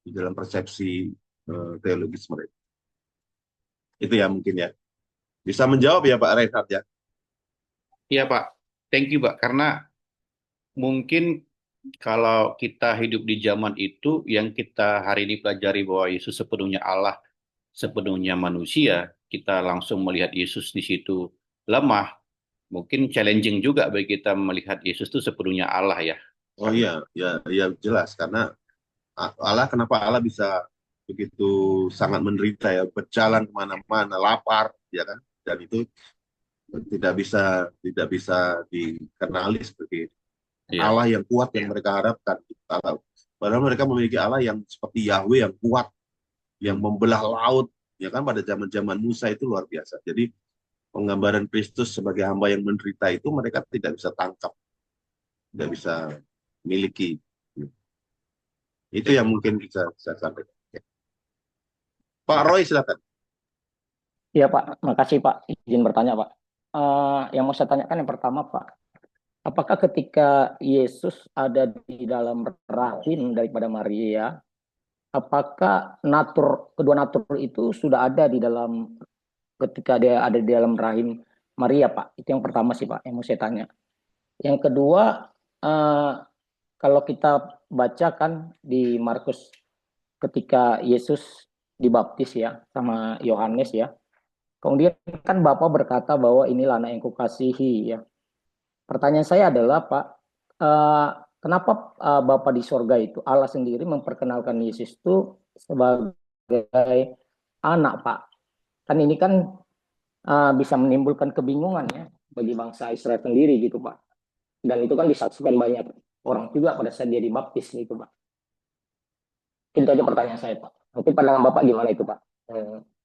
di dalam persepsi teologis mereka. Itu ya mungkin ya. Bisa menjawab ya Pak Reinhard ya. Iya Pak, thank you Pak. Karena mungkin kalau kita hidup di zaman itu, yang kita hari ini pelajari bahwa Yesus sepenuhnya Allah, sepenuhnya manusia, kita langsung melihat Yesus di situ lemah. Mungkin challenging juga bagi kita melihat Yesus itu sepenuhnya Allah ya. Oh iya, ya jelas karena kenapa Allah bisa begitu sangat menderita ya, berjalan kemana-mana, lapar, ya kan, dan itu tidak bisa dikenali sebagai Allah yang kuat yang mereka harapkan. Padahal mereka memiliki Allah yang seperti Yahweh yang kuat, yang membelah laut, ya kan pada zaman Musa itu luar biasa. Jadi penggambaran Kristus sebagai hamba yang menderita itu mereka tidak bisa tangkap, tidak bisa miliki. Itu yang mungkin bisa saya sampaikan. Pak Roy silakan. Iya Pak, makasih Pak. Izin bertanya Pak. Yang mau saya tanyakan yang pertama Pak, apakah ketika Yesus ada di dalam rahim daripada Maria, apakah kedua natur itu sudah ada di dalam ketika dia ada di dalam rahim Maria Pak? Itu yang pertama sih Pak, yang mau saya tanya. Yang kedua, kalau kita baca kan di Markus ketika Yesus dibaptis ya sama Yohanes ya. Kemudian kan Bapak berkata bahwa inilah anak yang kukasihi ya. Pertanyaan saya adalah Pak, kenapa Bapak di sorga itu Allah sendiri memperkenalkan Yesus itu sebagai anak Pak? Kan ini kan bisa menimbulkan kebingungan ya bagi bangsa Israel sendiri gitu Pak. Dan itu kan disaksikan banyak orang juga pada saat dia dibaptis gitu Pak. Itu aja pertanyaan saya Pak. Mungkin pandangan Bapak gimana itu Pak?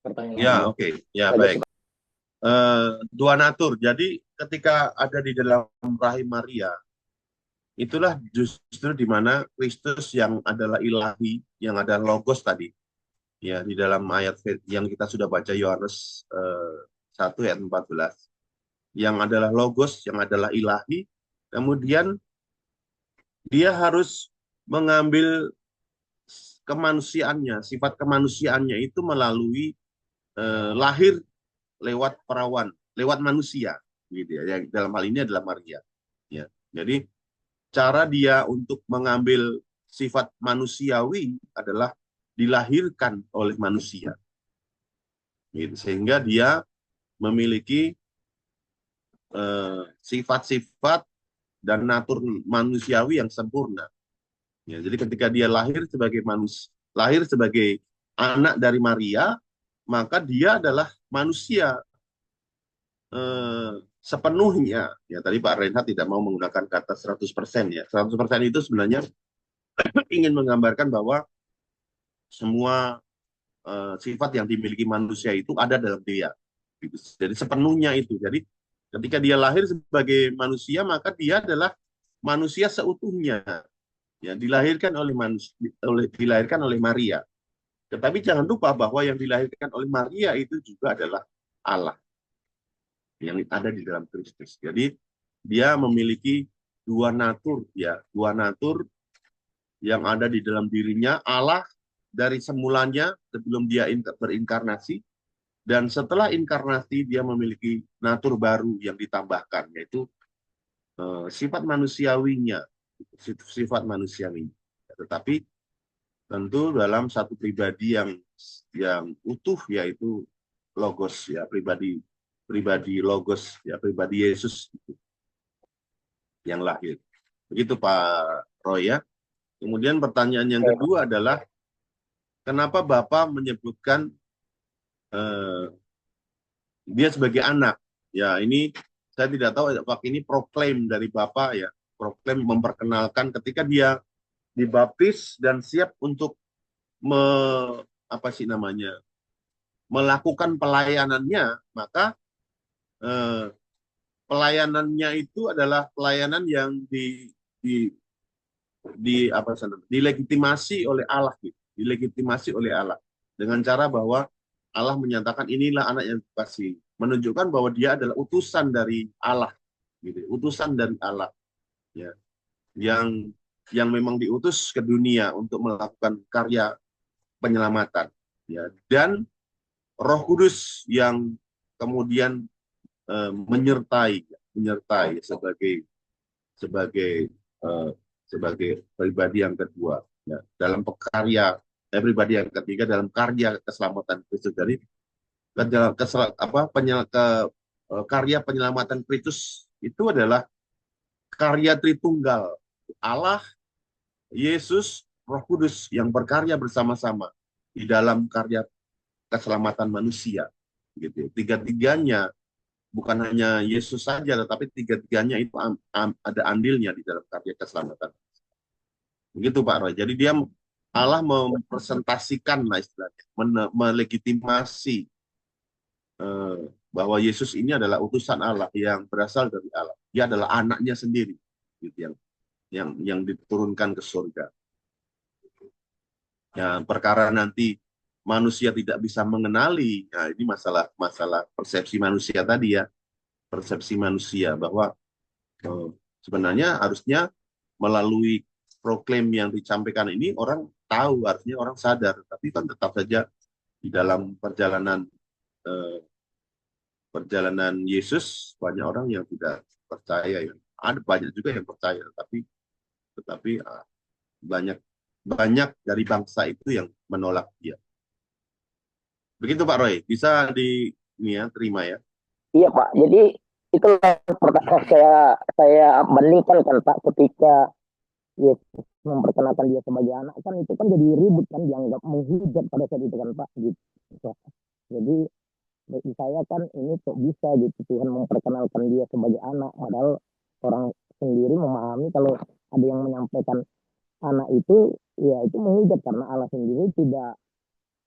Pertanyaan Ya, oke. Ya, baik. Dua natur. Jadi ketika ada di dalam rahim Maria, itulah justru di mana Kristus yang adalah ilahi, yang ada logos tadi. Ya, di dalam ayat yang kita sudah baca Yohanes 1 ayat 14. Yang adalah logos, yang adalah ilahi, kemudian dia harus mengambil kemanusiaannya, sifat kemanusiaannya itu melalui lahir lewat perawan, lewat manusia, gitu ya. Yang dalam hal ini adalah Maria. Ya, jadi cara dia untuk mengambil sifat manusiawi adalah dilahirkan oleh manusia, gitu. Sehingga dia memiliki sifat-sifat dan natur manusiawi yang sempurna. Ya, jadi ketika dia lahir sebagai anak dari Maria, maka dia adalah manusia sepenuhnya. Ya, tadi Pak Reinhard tidak mau menggunakan kata 100% ya. 100% itu sebenarnya ingin menggambarkan bahwa semua sifat yang dimiliki manusia itu ada dalam dia. Jadi sepenuhnya itu. Jadi ketika dia lahir sebagai manusia, maka dia adalah manusia seutuhnya. Ya, dilahirkan oleh Maria. Tetapi jangan lupa bahwa yang dilahirkan oleh Maria itu juga adalah Allah yang ada di dalam Kristus. Jadi dia memiliki dua natur yang ada di dalam dirinya, Allah dari semulanya sebelum dia berinkarnasi, dan setelah inkarnasi dia memiliki natur baru yang ditambahkan, yaitu sifat manusiawinya. Tetapi tentu dalam satu pribadi yang utuh, yaitu logos ya, pribadi logos ya, pribadi Yesus yang lahir. Begitu Pak Roy ya. Kemudian pertanyaan yang Oke, kedua adalah kenapa Bapa menyebutkan eh, dia sebagai anak? Ya, ini saya tidak tahu apakah ini proklaim dari Bapa ya, proklaim memperkenalkan ketika dia dibaptis dan siap untuk me, apa sih namanya, melakukan pelayanannya, maka eh, pelayanannya itu adalah pelayanan yang di, apa sana, dilegitimasi oleh Allah gitu. Dilegitimasi oleh Allah dengan cara bahwa Allah menyatakan inilah anak yang dikasihi, menunjukkan bahwa dia adalah utusan dari Allah gitu, utusan dari Allah ya, yang memang diutus ke dunia untuk melakukan karya penyelamatan ya, dan Roh Kudus yang kemudian menyertai sebagai sebagai eh, sebagai pribadi yang kedua ya, dalam karya pribadi yang ketiga dalam karya keselamatan Kristus. Jadi karya penyelamatan Kristus itu adalah karya Tritunggal, Allah, Yesus, Roh Kudus yang berkarya bersama-sama di dalam karya keselamatan manusia gitu. Tiga-tiganya, bukan hanya Yesus saja, tetapi tiga-tiganya itu ada andilnya di dalam karya keselamatan. Begitu Pak Roy. Jadi dia Allah mempresentasikan lah istilahnya, melegitimasi bahwa Yesus ini adalah utusan Allah yang berasal dari Allah. Dia adalah anaknya sendiri, gitu, yang diturunkan ke surga. Ya, perkara nanti manusia tidak bisa mengenali, nah ini masalah persepsi manusia tadi ya, persepsi manusia bahwa sebenarnya harusnya melalui proklaim yang disampaikan ini orang tahu, artinya orang sadar, tapi kan tetap saja di dalam perjalanan Yesus banyak orang yang tidak percaya ya. Ada banyak juga yang percaya, tetapi banyak banyak dari bangsa itu yang menolak dia. Begitu Pak Roy, bisa ini ya, terima ya. iya Pak. Jadi itulah saya bandingkan kan Pak, ketika Yesus memperkenalkan dia sebagai anak kan itu kan jadi ribut kan, dianggap menghujat pada saat itu kan Pak gitu. Jadi bagi saya kan ini kok bisa gitu Tuhan memperkenalkan dia sebagai anak, padahal orang sendiri memahami kalau ada yang menyampaikan anak itu ya itu menghujat karena Allah sendiri tidak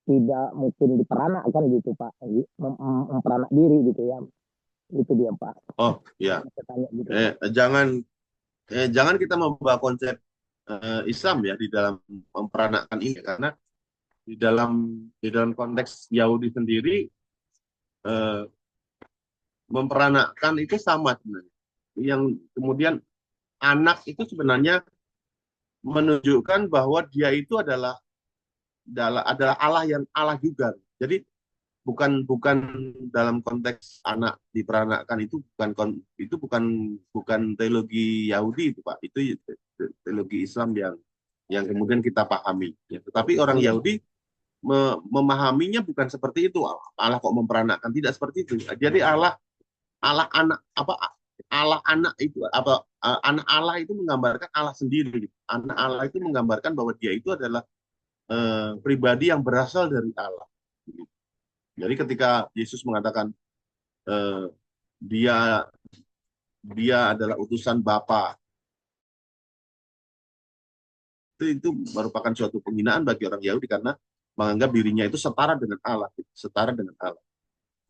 tidak mungkin diperanakkan gitu Pak, memperanak diri gitu ya, itu dia Pak. Oh ya, Saya tanya gitu. jangan kita membawa konsep Islam ya di dalam memperanakkan ini, karena di dalam konteks Yahudi sendiri memperanakkan itu sama sebenarnya. Yang kemudian anak itu sebenarnya menunjukkan bahwa dia itu adalah Allah yang Allah juga. Jadi bukan dalam konteks anak diperanakkan itu bukan teologi Yahudi itu Pak. Itu teologi Islam yang kemudian kita pahami. Ya. Tetapi orang Yahudi memahaminya bukan seperti itu. Allah kok memperanakkan, tidak seperti itu. Jadi Allah anak apa Allah anak itu apa anak Allah itu menggambarkan Allah sendiri. Anak Allah itu menggambarkan bahwa dia itu adalah pribadi yang berasal dari Allah. Jadi ketika Yesus mengatakan dia adalah utusan Bapa, itu merupakan suatu penghinaan bagi orang Yahudi karena menganggap dirinya itu setara dengan Allah, setara dengan Allah.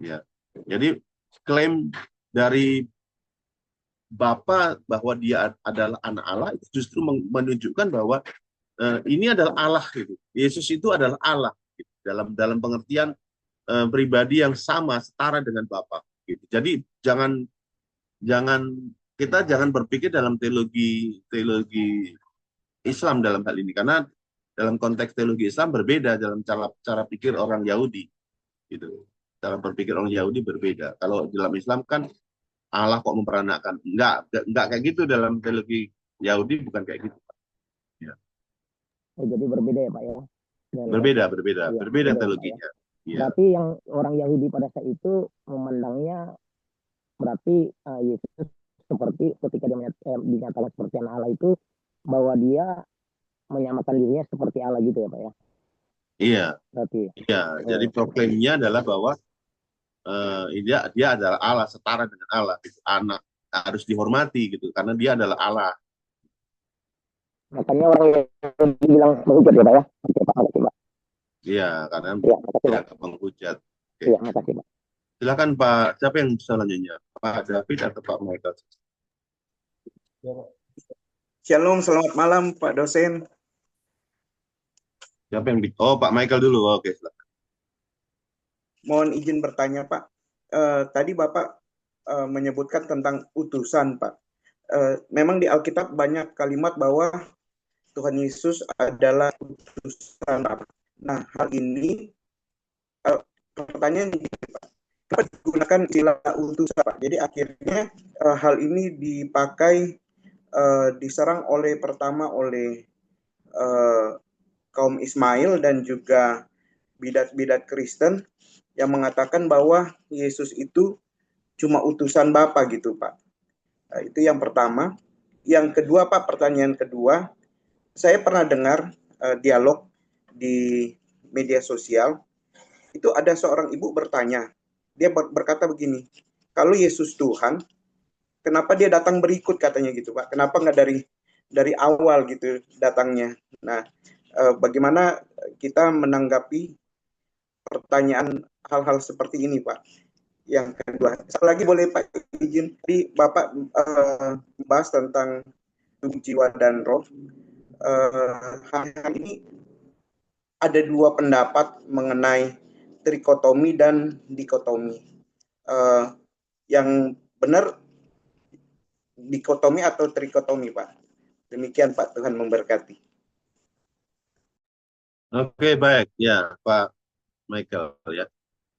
Ya. Jadi klaim dari Bapa bahwa dia adalah anak Allah itu justru menunjukkan bahwa ini adalah Allah gitu. Yesus itu adalah Allah gitu. Dalam pengertian pribadi yang sama, setara dengan Bapa gitu. Jadi kita jangan berpikir dalam teologi Islam dalam hal ini, karena dalam konteks teologi Islam berbeda dalam cara pikir orang Yahudi gitu. Cara berpikir orang Yahudi berbeda. Kalau dalam Islam kan Allah kok memperanakkan, enggak kayak gitu. Dalam teologi Yahudi bukan kayak gitu. Ya. Jadi berbeda ya Pak ya. Dan berbeda teologinya. Ya. Berarti yang orang Yahudi pada saat itu memandangnya berarti Yesus seperti ketika dia dinyatakan seperti anak Allah itu, bahwa dia menyamakan dirinya seperti Allah gitu ya Pak ya. Iya, Berarti. iya. Jadi proklamnya adalah bahwa dia adalah Allah, setara dengan Allah. Gitu. Anak harus dihormati gitu, karena dia adalah Allah. Makanya orang yang bilang menghujat ya Pak ya. Oke Pak, makasih Pak. Iya, karena Iya, makasih dia Pak. menghujat. Oke. Iya, makasih Pak. Silakan Pak, siapa yang selanjutnya? Pak David atau Pak Michael? Shalom, selamat malam Pak dosen. Siapa yang Oh, Pak Michael dulu. Oke, silakan. Mohon izin bertanya Pak. Tadi Bapak menyebutkan tentang utusan Pak. Memang di Alkitab banyak kalimat bahwa Tuhan Yesus adalah utusan Bapak. Nah, hal ini pertanyaan begini Pak. Kenapa digunakan istilah utusan Pak? Jadi akhirnya hal ini dipakai diserang pertama oleh kaum Ismail dan juga bidat-bidat Kristen yang mengatakan bahwa Yesus itu cuma utusan Bapa gitu Pak. Nah, itu yang pertama. Yang kedua Pak, pertanyaan kedua, saya pernah dengar dialog di media sosial, itu ada seorang ibu bertanya, dia berkata begini, kalau Yesus Tuhan, kenapa dia datang berikut katanya gitu Pak, kenapa nggak dari awal gitu datangnya. Nah, bagaimana kita menanggapi pertanyaan hal-hal seperti ini Pak? Yang kedua, satu lagi boleh Pak izin, di Bapak bahas tentang tubuh, jiwa, dan roh. Hal ini ada dua pendapat mengenai trikotomi dan dikotomi. Yang benar dikotomi atau trikotomi Pak? Demikian Pak, Tuhan memberkati. Oke, baik. Ya, Pak Michael ya.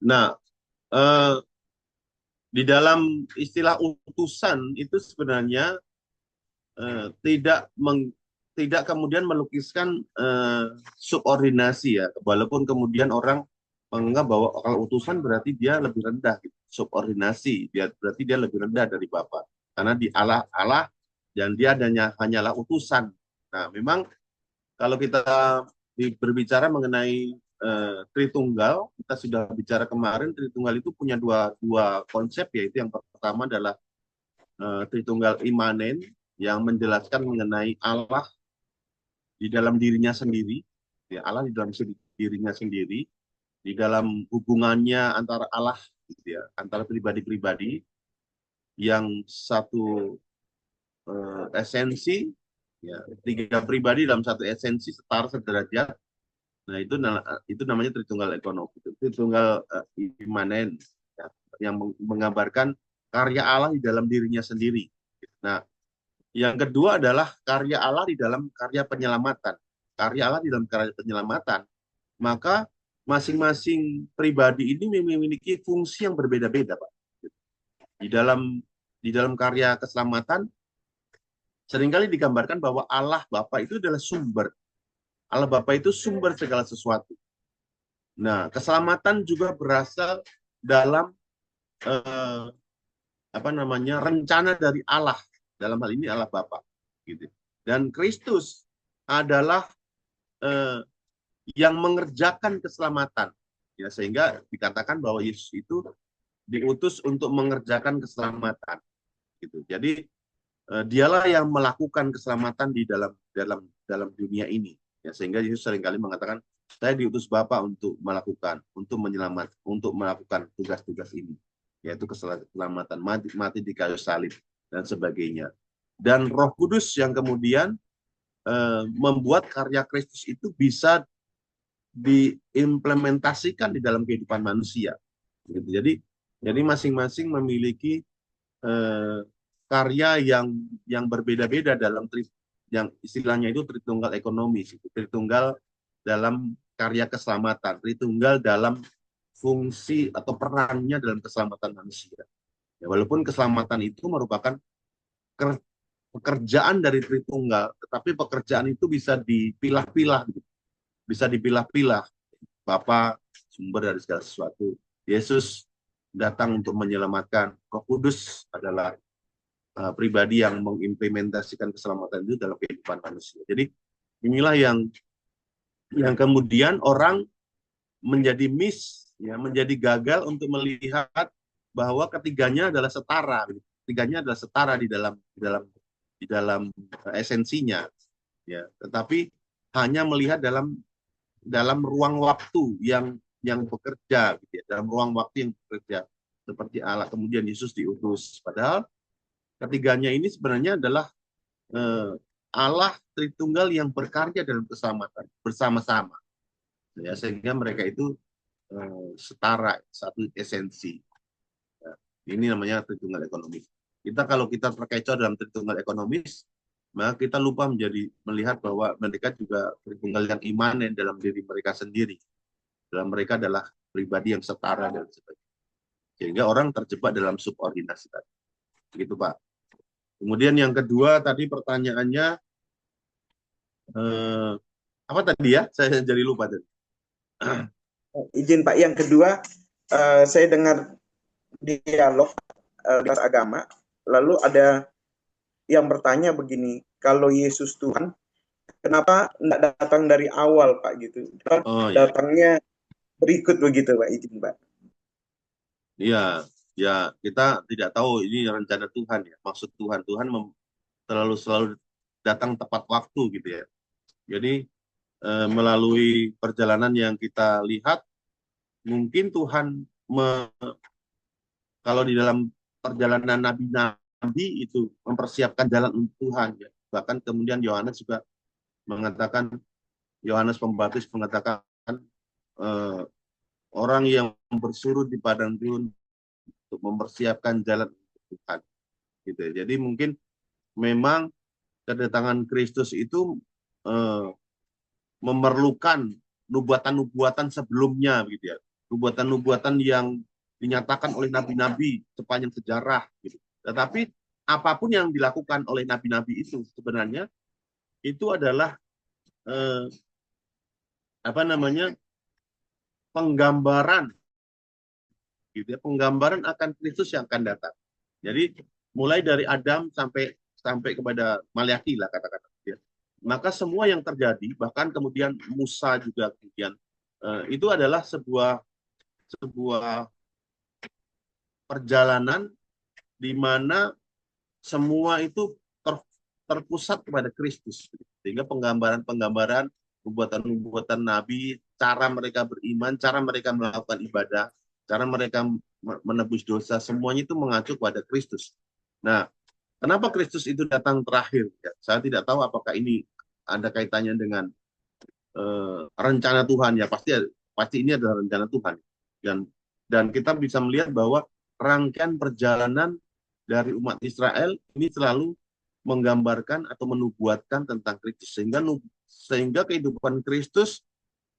Nah, di dalam istilah utusan itu sebenarnya tidak kemudian melukiskan subordinasi ya, walaupun kemudian orang menganggap bahwa kalau utusan berarti dia lebih rendah, gitu. Subordinasi berarti dia lebih rendah dari Bapa, karena di Allah dan dia hanyalah utusan. Nah, memang kalau kita berbicara mengenai Tritunggal, kita sudah bicara kemarin, Tritunggal itu punya dua konsep, yaitu yang pertama adalah Tritunggal imanen, yang menjelaskan mengenai Allah di dalam dirinya sendiri, ya, Allah di dalam dirinya sendiri, di dalam hubungannya antara Allah, gitu ya, antara pribadi-pribadi, yang satu esensi, ya, tiga pribadi dalam satu esensi setara sederajat. Nah, itu namanya Tritunggal ekonomi, Tritunggal imanen, ya, yang menggambarkan karya Allah di dalam dirinya sendiri. Nah, yang kedua adalah karya Allah di dalam karya penyelamatan. Karya Allah di dalam karya penyelamatan. Maka masing-masing pribadi ini memiliki fungsi yang berbeda-beda, Pak. Di dalam karya keselamatan seringkali digambarkan bahwa Allah Bapa itu adalah sumber. Allah Bapa itu sumber segala sesuatu. Nah, keselamatan juga berasal dalam rencana dari Allah. Dalam hal ini Allah Bapa, gitu. Dan Kristus adalah yang mengerjakan keselamatan, ya, sehingga dikatakan bahwa Yesus itu diutus untuk mengerjakan keselamatan, gitu. Jadi dialah yang melakukan keselamatan di dalam dunia ini, ya, sehingga Yesus seringkali mengatakan, saya diutus Bapa untuk melakukan tugas-tugas ini, yaitu keselamatan, mati di kayu salib dan sebagainya. Dan Roh Kudus yang kemudian membuat karya Kristus itu bisa diimplementasikan di dalam kehidupan manusia. Jadi masing-masing memiliki karya yang berbeda-beda dalam yang istilahnya itu Tritunggal ekonomi, Tritunggal dalam karya keselamatan, Tritunggal dalam fungsi atau perannya dalam keselamatan manusia. Ya, walaupun keselamatan itu merupakan pekerjaan dari Tritunggal, tetapi pekerjaan itu bisa dipilah-pilah, bisa dipilah-pilah. Bapa sumber dari segala sesuatu, Yesus datang untuk menyelamatkan, Roh Kudus adalah pribadi yang mengimplementasikan keselamatan itu dalam kehidupan manusia. Jadi Inilah yang kemudian orang menjadi ya, menjadi gagal untuk melihat bahwa ketiganya adalah setara. Ketiganya adalah setara di dalam esensinya, ya. Tetapi hanya melihat dalam ruang waktu yang bekerja, gitu ya, dalam ruang waktu yang bekerja seperti Allah. Kemudian Yesus diutus. Padahal ketiganya ini sebenarnya adalah Allah Tritunggal yang berkarya dalam keselamatan bersama-sama, ya, sehingga mereka itu setara, satu esensi. Ya, ini namanya Tritunggal ekonomis. Kalau kita terkecoh dalam Tritunggal ekonomis, maka kita lupa melihat bahwa mereka juga Tritunggal yang imanen dalam diri mereka sendiri. Dalam mereka adalah pribadi yang setara dan sebagainya. Sehingga orang terjebak dalam subordinasi tadi. Begitu, Pak. Kemudian yang kedua tadi pertanyaannya apa tadi ya? Saya jadi lupa tadi. Izin Pak, yang kedua saya dengar dialog lintas agama, lalu ada yang bertanya begini, kalau Yesus Tuhan, kenapa tidak datang dari awal Pak gitu? Datangnya berikut begitu Pak, izin Pak. Iya, ya kita tidak tahu ini rencana Tuhan ya, maksud Tuhan. Tuhan selalu datang tepat waktu gitu ya. Jadi melalui perjalanan yang kita lihat, mungkin Tuhan kalau di dalam perjalanan nabi-nabi itu mempersiapkan jalan untuk Tuhan ya. Bahkan kemudian Yohanes Pembaptis mengatakan orang yang bersurut di padang gurun untuk mempersiapkan jalan untuk Tuhan. Gitu ya. Jadi mungkin memang kedatangan Kristus itu memerlukan nubuatan-nubuatan sebelumnya, gitu ya. Nubuatan-nubuatan yang dinyatakan oleh nabi-nabi sepanjang sejarah, gitu. Tetapi apapun yang dilakukan oleh nabi-nabi itu sebenarnya itu adalah penggambaran, gitu ya, penggambaran akan Kristus yang akan datang. Jadi mulai dari Adam sampai kepada Maliaki lah kata-kata. Ya. Maka semua yang terjadi, bahkan kemudian Musa juga kemudian itu adalah sebuah perjalanan di mana semua itu terpusat kepada Kristus. Sehingga penggambaran nubuatan Nabi, cara mereka beriman, cara mereka melakukan ibadah, cara mereka menebus dosa, semuanya itu mengacu pada Kristus. Nah, kenapa Kristus itu datang terakhir? Ya, saya tidak tahu apakah ini ada kaitannya dengan rencana Tuhan. Ya pasti ini adalah rencana Tuhan. Dan kita bisa melihat bahwa rangkaian perjalanan dari umat Israel ini selalu menggambarkan atau menubuatkan tentang Kristus, sehingga kehidupan Kristus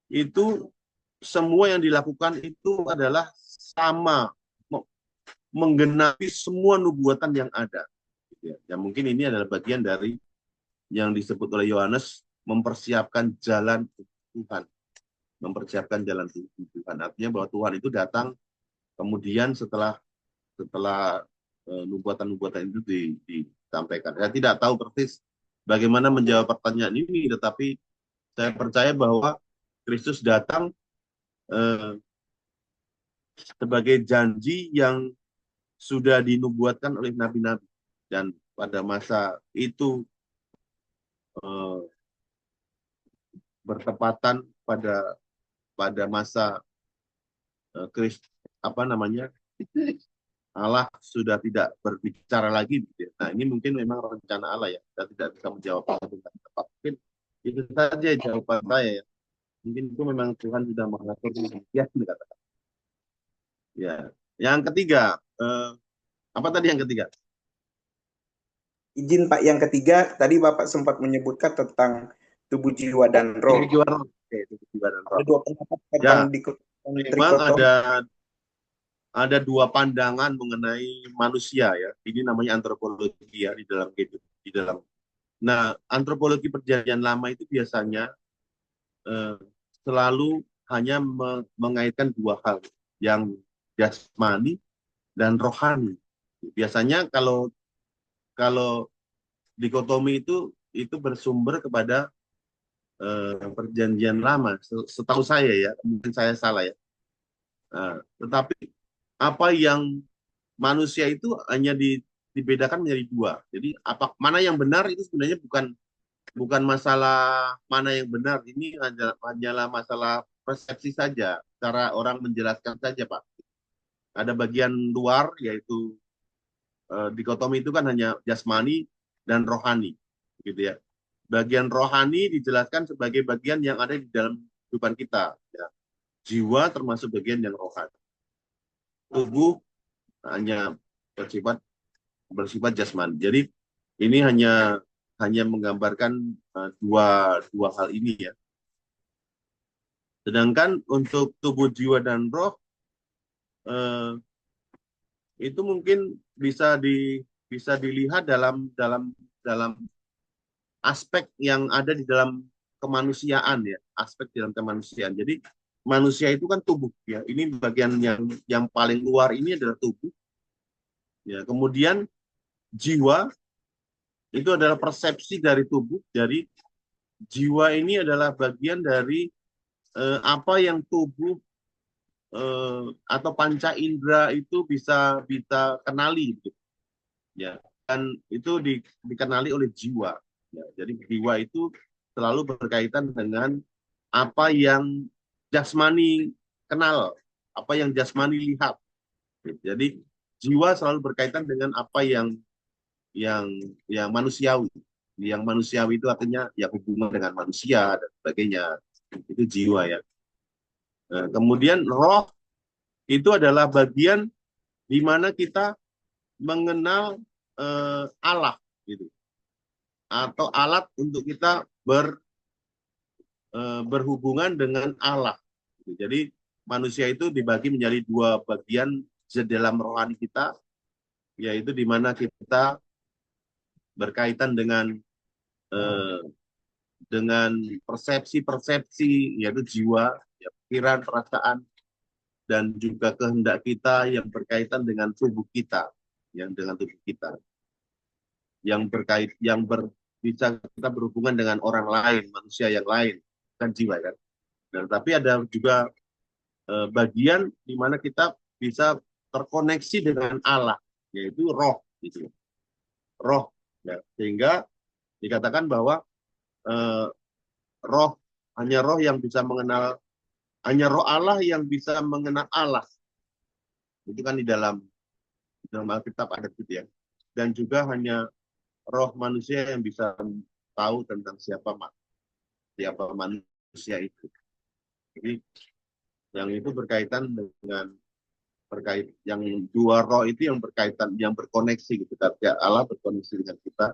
itu semua yang dilakukan itu adalah sama, menggenapi semua nubuatan yang ada. Ya, mungkin ini adalah bagian dari yang disebut oleh Yohanes mempersiapkan jalan Tuhan, Artinya bahwa Tuhan itu datang kemudian setelah nubuatan-nubuatan itu disampaikan. Saya tidak tahu persis bagaimana menjawab pertanyaan ini, tetapi saya percaya bahwa Kristus datang sebagai janji yang sudah dinubuatkan oleh nabi-nabi, dan pada masa itu bertepatan pada masa Kristus Allah sudah tidak berbicara lagi, gitu ya. Nah, ini mungkin memang rencana Allah ya. Kita tidak bisa menjawab dengan tepat. Mungkin itu saja jawaban saya ya. Mungkin itu memang Tuhan sudah mengatur demikian, dikatakan. Ya, yang ketiga, apa tadi yang ketiga? Izin Pak, yang ketiga tadi Bapak sempat menyebutkan tentang tubuh, jiwa, dan roh. Tubuh, jiwa, tubuh, jiwa, dan roh. Ada dua pendapat tentang memang ada dua pandangan mengenai manusia ya. Ini namanya antropologi ya di dalam. Nah, antropologi Perjanjian Lama itu biasanya selalu hanya mengaitkan dua hal, yang jasmani dan rohani. Biasanya kalau dikotomi itu bersumber kepada perjanjian lama, setahu saya ya, mungkin saya salah ya. Tetapi apa yang manusia itu hanya dibedakan menjadi dua. Jadi mana yang benar itu sebenarnya bukan masalah mana yang benar, ini hanyalah masalah persepsi saja, cara orang menjelaskan saja, Pak. Ada bagian luar yaitu dikotomi itu kan hanya jasmani dan rohani, gitu ya. Bagian rohani dijelaskan sebagai bagian yang ada di dalam kehidupan kita. Ya. Jiwa termasuk bagian yang rohani. Tubuh hanya bersifat jasmani. Jadi ini hanya menggambarkan dua hal ini ya. Sedangkan untuk tubuh, jiwa dan roh itu mungkin bisa dilihat dalam aspek yang ada di dalam kemanusiaan ya, aspek dalam kemanusiaan. Jadi manusia itu kan tubuh ya. Ini bagian yang paling luar ini adalah tubuh. Ya, kemudian jiwa itu adalah persepsi dari tubuh. Jadi jiwa ini adalah bagian dari apa yang tubuh atau panca indera itu bisa kenali gitu. Ya, dan itu dikenali oleh jiwa. Ya, jadi jiwa itu selalu berkaitan dengan apa yang jasmani kenal, apa yang jasmani lihat. Jadi jiwa selalu berkaitan dengan apa yang manusiawi. Yang manusiawi itu artinya ya hubungan dengan manusia dan sebagainya. Itu jiwa ya. Nah, kemudian roh itu adalah bagian di mana kita mengenal Allah gitu, atau alat untuk kita berhubungan dengan Allah. Jadi manusia itu dibagi menjadi dua bagian dalam rohani kita, yaitu di mana kita berkaitan dengan persepsi-persepsi, yaitu jiwa, ya, pikiran, perasaan, dan juga kehendak kita yang berkaitan dengan tubuh kita, bisa kita berhubungan dengan orang lain, manusia yang lain, kan jiwa kan. Dan tapi ada juga bagian di mana kita bisa terkoneksi dengan Allah, yaitu roh, gitu. Roh, ya. Sehingga dikatakan bahwa hanya roh yang bisa mengenal, hanya roh Allah yang bisa mengenal Allah. Itu kan di dalam Alkitab ada gitu ya. Dan juga hanya roh manusia yang bisa tahu tentang siapa manusia itu. Jadi yang itu berkaitan dengan yang dua roh itu yang berkaitan, yang berkoneksi gitu. Allah berkoneksi dengan kita.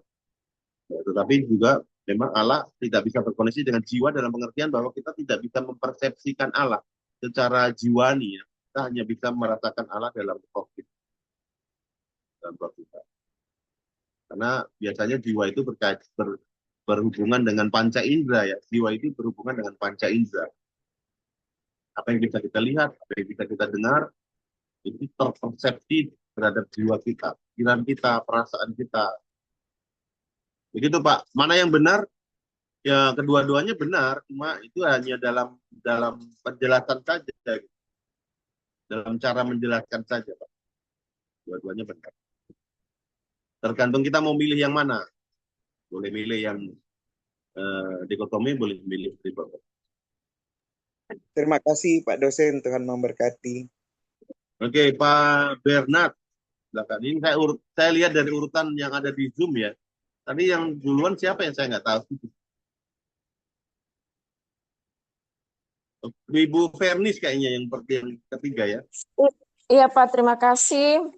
Ya, tetapi juga memang Allah tidak bisa berkoneksi dengan jiwa dalam pengertian bahwa kita tidak bisa mempersepsikan Allah secara jiwani ya. Kita hanya bisa merasakan Allah dalam roh kita. Karena biasanya jiwa itu berhubungan dengan panca indera ya. Jiwa itu berhubungan dengan panca indera. Apa yang bisa kita lihat, apa yang bisa kita dengar, itu terpersepsi terhadap jiwa kita, pikiran kita, perasaan kita. Begitu Pak. Mana yang benar? Ya kedua-duanya benar, cuma itu hanya dalam penjelasan saja, dalam cara menjelaskan saja Pak. Dua-duanya benar. Tergantung kita mau milih yang mana. Boleh milih yang dikotomi, boleh milih dikotomi. Terima kasih Pak dosen, Tuhan memberkati. Oke, Pak Bernard. Ini saya lihat dari urutan yang ada di Zoom ya. Tadi yang duluan siapa yang saya nggak tahu. Ibu Fernis kayaknya yang ketiga ya. Iya Pak, terima kasih.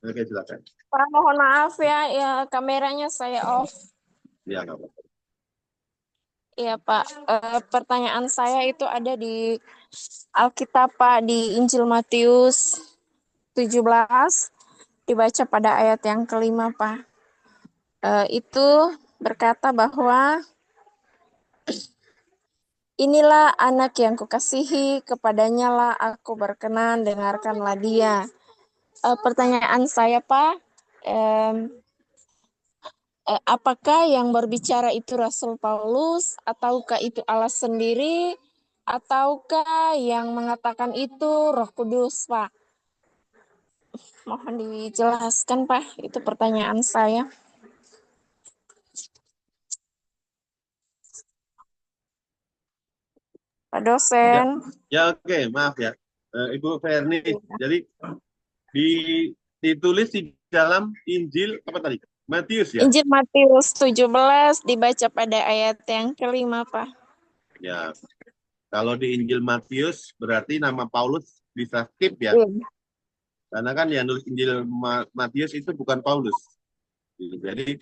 Oke, silakan. Pak, mohon maaf ya kameranya saya off. Ya, nggak apa-apa. Iya Pak, pertanyaan saya itu ada di Alkitab Pak, di Injil Matius 17, dibaca pada ayat yang kelima Pak. Itu berkata bahwa inilah anak yang kukasihi, kepadanya lah aku berkenan, dengarkanlah dia. Pertanyaan saya Pak, apakah yang berbicara itu Rasul Paulus, ataukah itu Allah sendiri, ataukah yang mengatakan itu Roh Kudus, Pak? Mohon dijelaskan, Pak. Itu pertanyaan saya. Pak Ya, dosen. oke, maaf ya. Ibu Ferni, jadi ditulis di dalam Injil apa tadi? Matius ya? Injil Matius 17 dibaca pada ayat yang kelima, Pak. Ya, kalau di Injil Matius berarti nama Paulus bisa skip ya. Iya. Karena kan yang nulis Injil Matius itu bukan Paulus. Jadi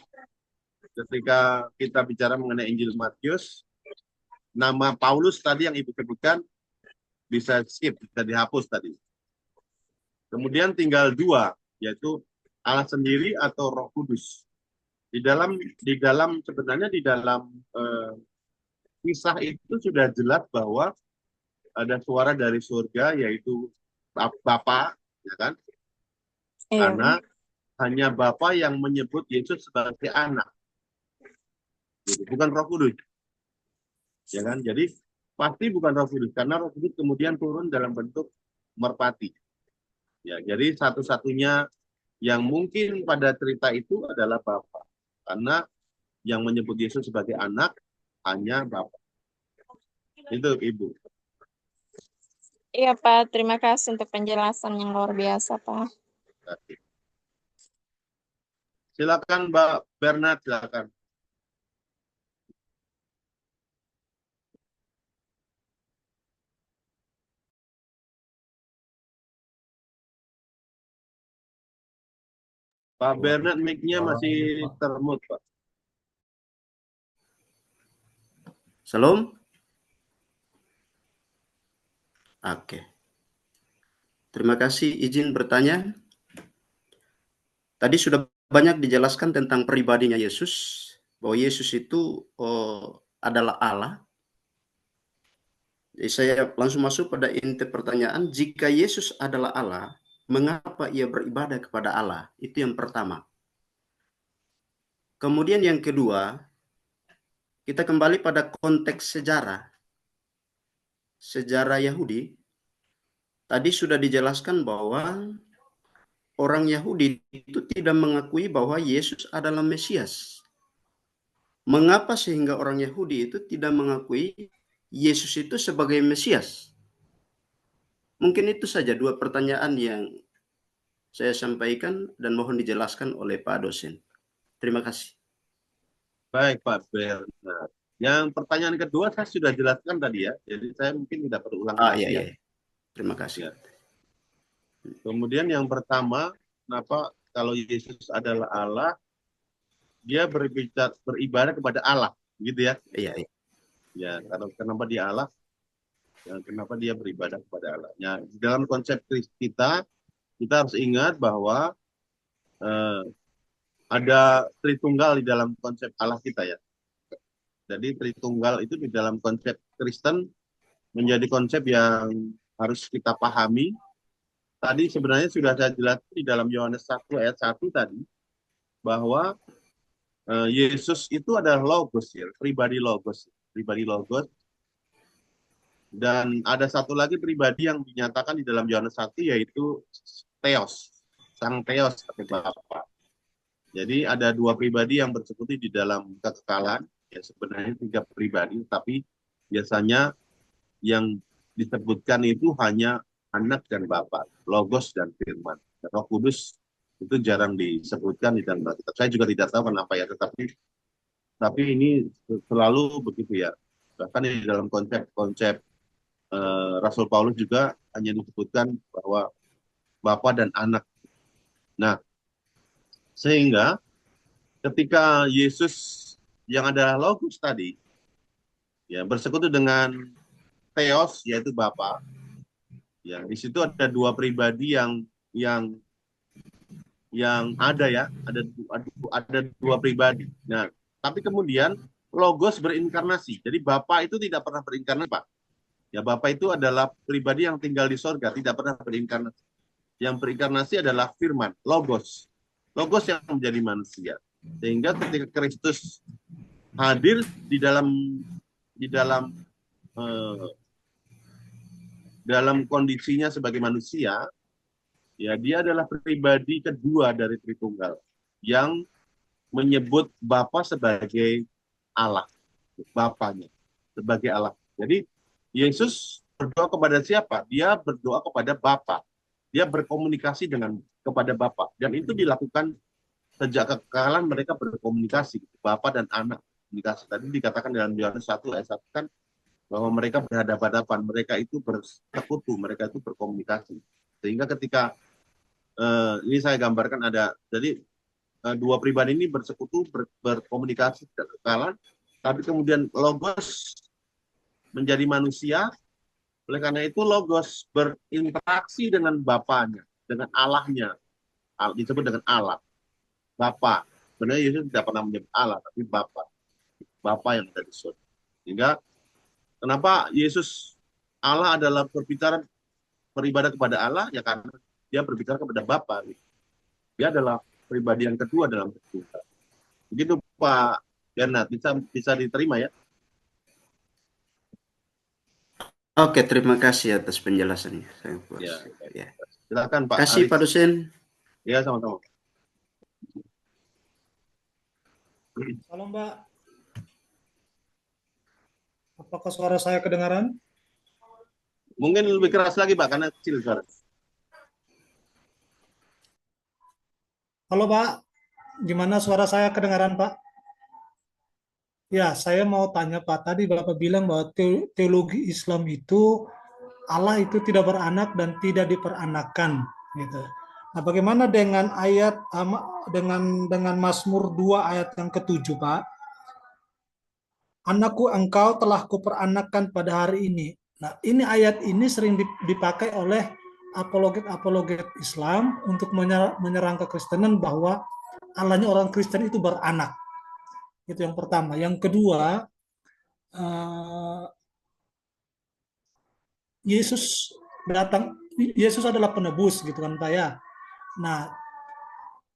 ketika kita bicara mengenai Injil Matius, nama Paulus tadi yang Ibu sebutkan bisa skip, bisa dihapus tadi. Kemudian tinggal dua, yaitu Allah sendiri atau Roh Kudus. Di dalam sebenarnya di dalam kisah itu sudah jelas bahwa ada suara dari surga, yaitu Bapa, ya kan? Iya. Karena hanya Bapa yang menyebut Yesus sebagai anak, bukan Roh Kudus, ya kan? Jadi pasti bukan Roh Kudus, karena Roh Kudus kemudian turun dalam bentuk merpati. Ya, jadi satu-satunya yang mungkin pada cerita itu adalah Bapa, karena yang menyebut Yesus sebagai anak hanya Bapa. Itu Ibu. Iya, Pak. Terima kasih untuk penjelasan yang luar biasa, Pak. Silakan Mbak Bernard, silakan. Pak Bernard mic-nya masih termute, Pak. Shalom. Oke. Terima kasih izin bertanya. Tadi sudah banyak dijelaskan tentang pribadinya Yesus, bahwa Yesus itu adalah Allah. Jadi saya langsung masuk pada inti pertanyaan, jika Yesus adalah Allah, mengapa ia beribadah kepada Allah? Itu yang pertama. Kemudian yang kedua, kita kembali pada konteks sejarah. Sejarah Yahudi, tadi sudah dijelaskan bahwa orang Yahudi itu tidak mengakui bahwa Yesus adalah Mesias. Mengapa sehingga orang Yahudi itu tidak mengakui Yesus itu sebagai Mesias? Mungkin itu saja dua pertanyaan yang saya sampaikan dan mohon dijelaskan oleh Pak dosen. Terima kasih. Baik Pak Bernard. Yang pertanyaan kedua saya sudah jelaskan tadi ya, jadi saya mungkin tidak perlu ulang lagi ya. Iya. Terima kasih. Ya. Kemudian yang pertama, kenapa kalau Yesus adalah Allah, dia beribadah kepada Allah, gitu ya? Iya. Ya, kenapa dia Allah? Ya, kenapa dia beribadah kepada Allah? Ya, dalam konsep kita harus ingat bahwa ada Tritunggal di dalam konsep Allah kita ya. Jadi Tritunggal itu di dalam konsep Kristen menjadi konsep yang harus kita pahami. Tadi sebenarnya sudah saya jelaskan di dalam Yohanes 1 ayat 1 tadi, bahwa Yesus itu adalah Logos ya, pribadi Logos. Dan ada satu lagi pribadi yang dinyatakan di dalam Yohanes 1 yaitu Theos, Sang Theos seperti Bapa. Jadi ada dua pribadi yang bersekutu di dalam kekekalan, ya sebenarnya tiga pribadi, tapi biasanya yang disebutkan itu hanya Anak dan Bapa, Logos dan Firman. Roh Kudus itu jarang disebutkan di dalam Alkitab. Saya juga tidak tahu kenapa ya, tapi ini selalu begitu ya. Bahkan di dalam konsep Rasul Paulus juga hanya disebutkan bahwa Bapa dan Anak. Nah, sehingga ketika Yesus yang adalah Logos tadi ya bersekutu dengan Theos yaitu Bapa, ya di situ ada dua pribadi yang ada ya, ada dua pribadi. Nah, tapi kemudian Logos berinkarnasi. Jadi Bapa itu tidak pernah berinkarnasi, Pak. Ya, Bapa itu adalah pribadi yang tinggal di sorga, tidak pernah berinkarnasi. Yang berinkarnasi adalah Firman, Logos. Logos yang menjadi manusia. Sehingga ketika Kristus hadir di dalam eh, dalam kondisinya sebagai manusia, ya dia adalah pribadi kedua dari Tritunggal yang menyebut Bapa sebagai Allah, Bapanya sebagai Allah. Jadi Yesus berdoa kepada siapa? Dia berdoa kepada Bapa. Dia berkomunikasi kepada Bapa, dan itu dilakukan sejak kekekalan. Mereka berkomunikasi, Bapa dan Anak komunikasi. Tadi dikatakan dalam Yohanes 1 ayat 1 kan bahwa mereka berhadapan-hadapan, mereka itu bersekutu, mereka itu berkomunikasi. Sehingga ketika ini saya gambarkan ada, jadi dua pribadi ini bersekutu, berkomunikasi sejak kekekalan, tapi kemudian Logos menjadi manusia. Oleh karena itu Logos berinteraksi dengan Bapanya, dengan Allahnya, disebut dengan Allah, Bapa. Sebenarnya Yesus tidak pernah menyebut Allah, tapi Bapa yang ada di surga. Sehingga kenapa Yesus Allah adalah beribadah kepada Allah, ya karena dia berbicara kepada Bapa. Dia adalah pribadi yang kedua dalam Tritunggal. Begitu Pak Bernard, bisa diterima ya? Oke, terima kasih atas penjelasannya. Saya puas. Ya. Silakan Pak. Kasih Pak dosen. Ya, sama-sama. Halo Mbak. Apakah suara saya kedengaran? Mungkin lebih keras lagi Pak, karena kecil suara. Halo Pak, gimana suara saya kedengaran Pak? Ya, saya mau tanya Pak, tadi Bapak bilang bahwa teologi Islam itu Allah itu tidak beranak dan tidak diperanakan, gitu. Nah, bagaimana dengan ayat dengan Mazmur 2 ayat yang ke-7, Pak? Anakku engkau telah kuperanakan pada hari ini. Nah, ini ayat ini sering dipakai oleh apologet Islam untuk menyerang kekristenan bahwa Allahnya orang Kristen itu beranak. Itu yang pertama. Yang kedua, Yesus adalah penebus gitu kan Pak ya. Nah,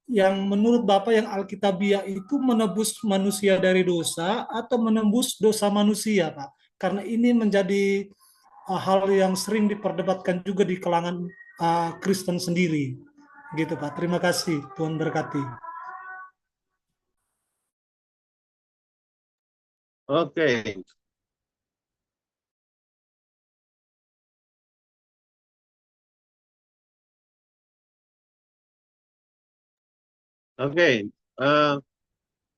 yang menurut Bapak yang Alkitabiah itu menebus manusia dari dosa atau menembus dosa manusia Pak? Karena ini menjadi hal yang sering diperdebatkan juga di kalangan Kristen sendiri. Gitu Pak. Terima kasih. Tuhan berkati. Oke.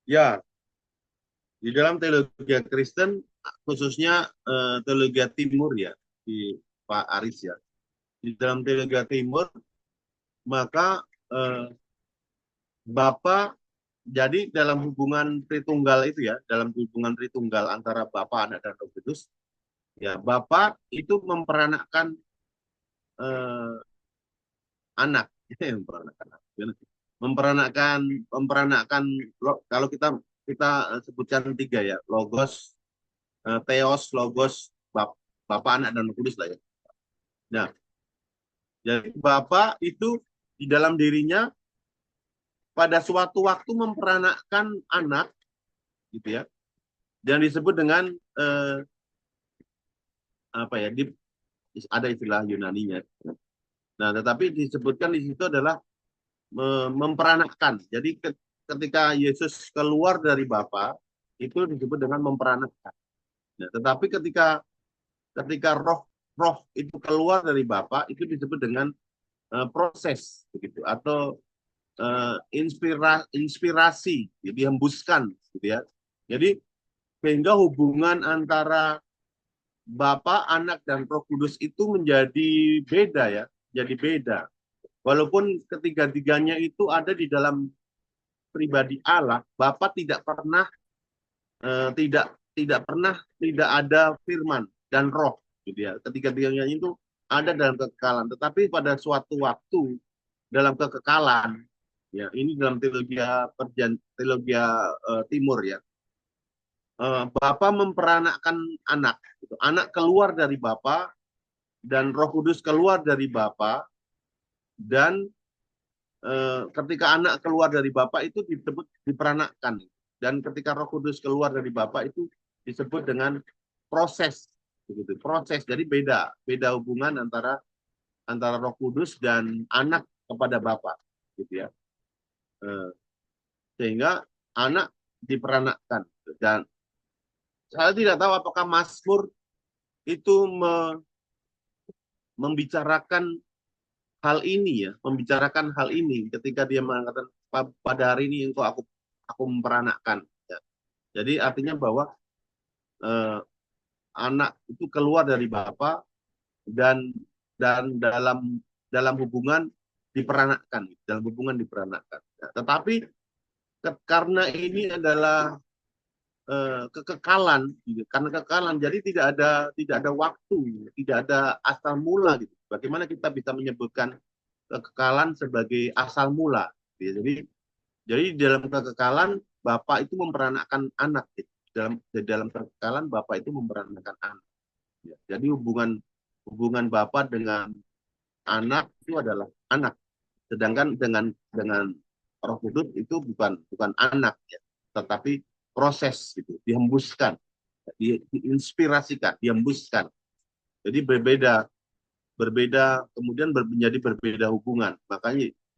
Ya, di dalam teologi Kristen, khususnya teologi Timur ya, di Pak Aris ya, di dalam teologi Timur, maka Bapa, jadi dalam hubungan Tritunggal itu ya, dalam hubungan Tritunggal antara Bapa, Anak, dan Roh Kudus, ya Bapa itu memperanakkan anak, memperanakkan kalau kita sebutkan tiga ya, Logos, Theos, Logos, Bapa, Anak, dan Roh Kudus lah ya. Nah, jadi Bapa itu di dalam dirinya pada suatu waktu memperanakkan anak, gitu ya, dan disebut dengan ada istilah Yunaninya. Nah, tetapi disebutkan di situ adalah memperanakkan. Jadi ketika Yesus keluar dari Bapa, itu disebut dengan memperanakkan. Nah, tetapi ketika roh itu keluar dari Bapa, itu disebut dengan proses, begitu, atau inspirasi, dihembuskan, gitu ya. Jadi sehingga hubungan antara Bapa, Anak, dan Roh Kudus itu menjadi beda ya, jadi beda. Walaupun ketiga-tiganya itu ada di dalam pribadi Allah, Bapa tidak ada firman dan roh, gitu ya. Ketiga-tiganya itu ada dalam kekekalan, tetapi pada suatu waktu dalam kekekalan, ya ini dalam teologi Timur ya, Bapa memperanakkan anak, gitu. Anak keluar dari Bapa dan Roh Kudus keluar dari Bapa, dan ketika anak keluar dari Bapa itu disebut diperanakkan, dan ketika Roh Kudus keluar dari Bapa itu disebut dengan proses, begitu. Proses. Jadi beda hubungan antara Roh Kudus dan anak kepada Bapa, gitu ya. Sehingga anak diperanakkan. Dan saya tidak tahu apakah Mazmur itu membicarakan hal ini ya, membicarakan hal ini ketika dia mengatakan pada hari ini engkau aku memperanakkan. Ya. Jadi artinya bahwa anak itu keluar dari Bapa dan dalam hubungan diperanakkan, dalam hubungan diperanakkan. Ya. Tetapi karena ini adalah kekekalan, gitu. Karena kekekalan, jadi tidak ada waktu, tidak ada asal mula, gitu. Bagaimana kita bisa menyebutkan kekekalan sebagai asal mula? Gitu. Jadi dalam kekekalan Bapak itu memperanakkan anak. Gitu. Dalam kekekalan Bapak itu memperanakkan anak. Ya. Jadi hubungan Bapak dengan anak itu adalah anak. Sedangkan dengan Roh Kudus itu bukan anak, ya, tetapi proses, gitu, dihembuskan, diinspirasikan, dihembuskan. Jadi berbeda kemudian menjadi berbeda hubungan.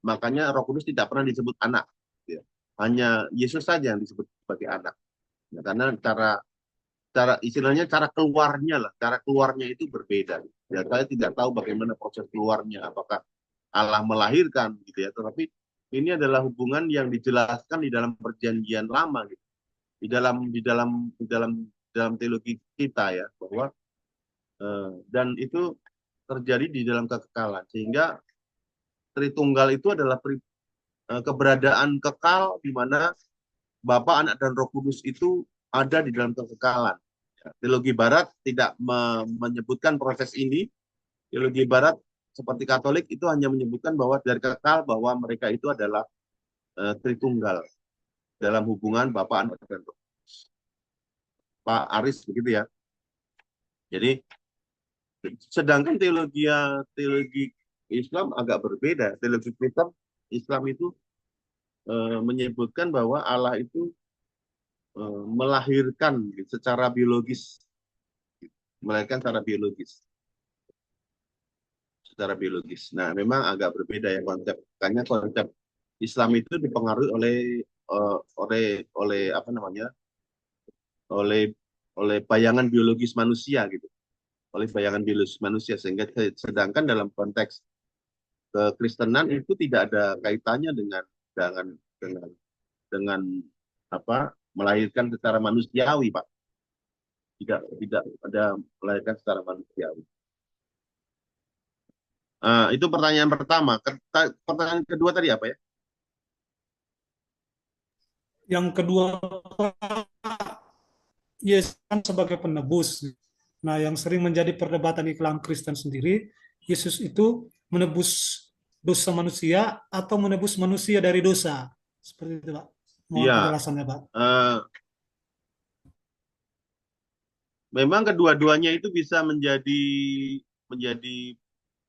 Makanya Roh Kudus tidak pernah disebut anak, ya. Hanya Yesus saja yang disebut sebagai anak. Ya, karena cara keluarnya itu berbeda. Ya, saya tidak tahu bagaimana proses keluarnya, apakah Allah melahirkan, gitu ya. Tetapi ini adalah hubungan yang dijelaskan di dalam Perjanjian Lama, gitu. Di dalam teologi kita, ya, bahwa dan itu terjadi di dalam kekekalan, sehingga Tritunggal itu adalah keberadaan kekal di mana Bapa, Anak, dan Roh Kudus itu ada di dalam kekekalan. Teologi Barat tidak menyebutkan proses ini. Teologi Barat seperti Katolik itu hanya menyebutkan bahwa dari kekal bahwa mereka itu adalah Tritunggal dalam hubungan Bapa, Anak, dan Roh. Pak Aris begitu ya. Jadi sedangkan teologi Islam agak berbeda. Teologi Islam itu menyebutkan bahwa Allah itu melahirkan secara biologis, melahirkan secara biologis. Nah, memang agak berbeda ya konsep. Makanya konsep Islam itu dipengaruhi oleh apa namanya? oleh bayangan biologis manusia, gitu. Oleh bayangan biologis manusia, sehingga sedangkan dalam konteks kekristenan itu tidak ada kaitannya dengan apa? Melahirkan secara manusiawi, Pak. Tidak ada melahirkan secara manusiawi. Itu pertanyaan pertama. Pertanyaan kedua tadi apa ya? Yang kedua, Yesus kan sebagai penebus. Nah, yang sering menjadi perdebatan di kalangan Kristen sendiri, Yesus itu menebus dosa manusia atau menebus manusia dari dosa. Seperti itu, Pak. Mohon Iya. penjelasannya, Pak. Memang kedua-duanya itu bisa menjadi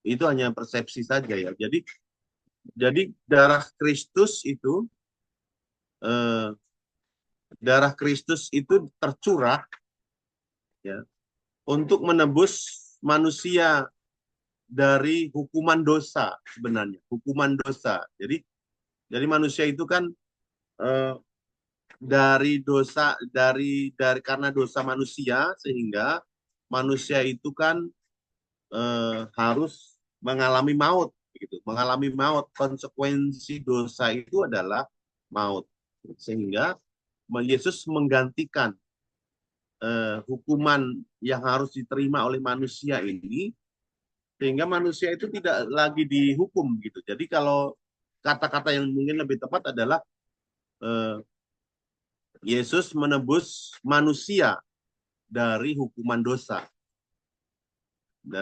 itu hanya persepsi saja, ya. Jadi darah Kristus itu tercurah, ya, untuk menebus manusia dari hukuman dosa, sebenarnya hukuman dosa. Jadi manusia itu kan karena dosa manusia, sehingga manusia itu kan harus mengalami maut, gitu. Mengalami maut, konsekuensi dosa itu adalah maut, sehingga Yesus menggantikan hukuman yang harus diterima oleh manusia ini, sehingga manusia itu tidak lagi dihukum, gitu. Jadi kalau kata-kata yang mungkin lebih tepat adalah Yesus menebus manusia dari hukuman dosa.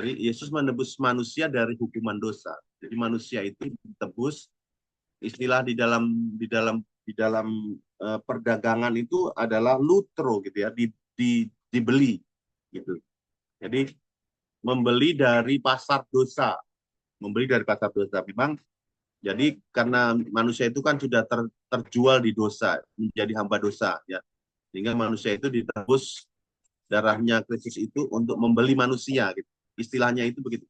Yesus menebus manusia dari hukuman dosa. Jadi manusia itu ditebus. Istilah di dalam perdagangan itu adalah lutro, gitu ya, dibeli, gitu. Jadi membeli dari pasar dosa, Memang Jadi karena manusia itu kan sudah terjual di dosa, menjadi hamba dosa ya. Sehingga manusia itu ditebus darahnya Kristus itu untuk membeli manusia gitu. Istilahnya itu begitu.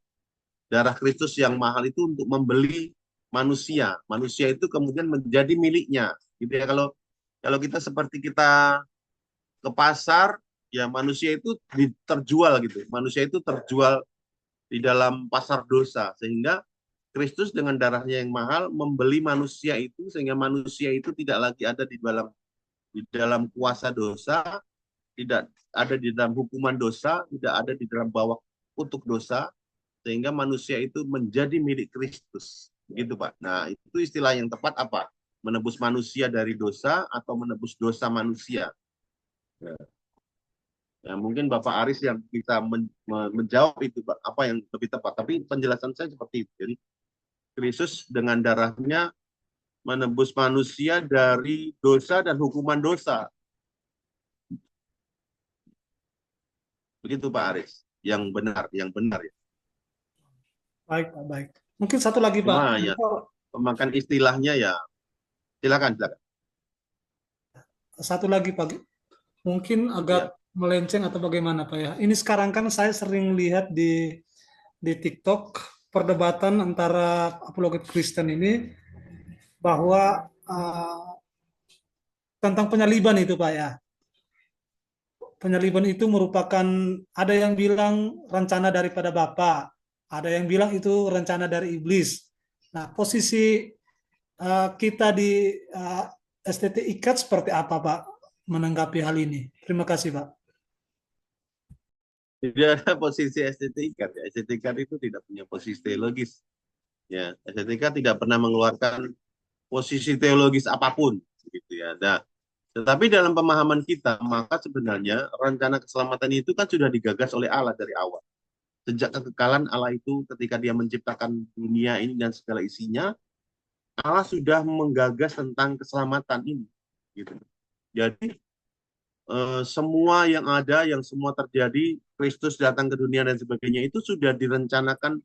Darah Kristus yang mahal itu untuk membeli manusia. Manusia itu kemudian menjadi miliknya. Gitu ya, kalau kita seperti kita ke pasar, ya manusia itu terjual gitu. Manusia itu terjual di dalam pasar dosa, sehingga Kristus dengan darahnya yang mahal membeli manusia itu, sehingga manusia itu tidak lagi ada di dalam kuasa dosa, tidak ada di dalam hukuman dosa, tidak ada di dalam bawah kutuk dosa, sehingga manusia itu menjadi milik Kristus. Begitu, Pak. Nah, itu istilah yang tepat apa? Menebus manusia dari dosa atau menebus dosa manusia. Ya, mungkin Bapak Aris yang bisa menjawab itu, Pak, apa yang lebih tepat. Tapi penjelasan saya seperti itu. Jadi Kristus dengan darahnya menebus manusia dari dosa dan hukuman dosa. Begitu Pak Aris, yang benar ya. Baik, Pak, baik. Mungkin satu lagi, Pak. Cuma ya, pemakan istilahnya ya, silakan. Satu lagi, Pak. Mungkin agak melenceng atau bagaimana, Pak ya. Ini sekarang kan saya sering lihat di TikTok perdebatan antara apologet Kristen ini bahwa tentang penyaliban itu, Pak ya. Penyaliban itu merupakan, ada yang bilang rencana daripada Bapa, ada yang bilang itu rencana dari iblis. Nah, posisi kita di STT IKAT seperti apa, Pak, menanggapi hal ini? Terima kasih, Pak. Tidak ada posisi STT IKAT ya. STT IKAT itu tidak punya posisi teologis. Ya, STT IKAT tidak pernah mengeluarkan posisi teologis apapun, gitu ya. Nah, tetapi dalam pemahaman kita, maka sebenarnya rencana keselamatan itu kan sudah digagas oleh Allah dari awal. Sejak kekekalan Allah itu ketika dia menciptakan dunia ini dan segala isinya, Allah sudah menggagas tentang keselamatan ini. Gitu. Jadi semua yang ada, yang semua terjadi, Kristus datang ke dunia dan sebagainya, itu sudah direncanakan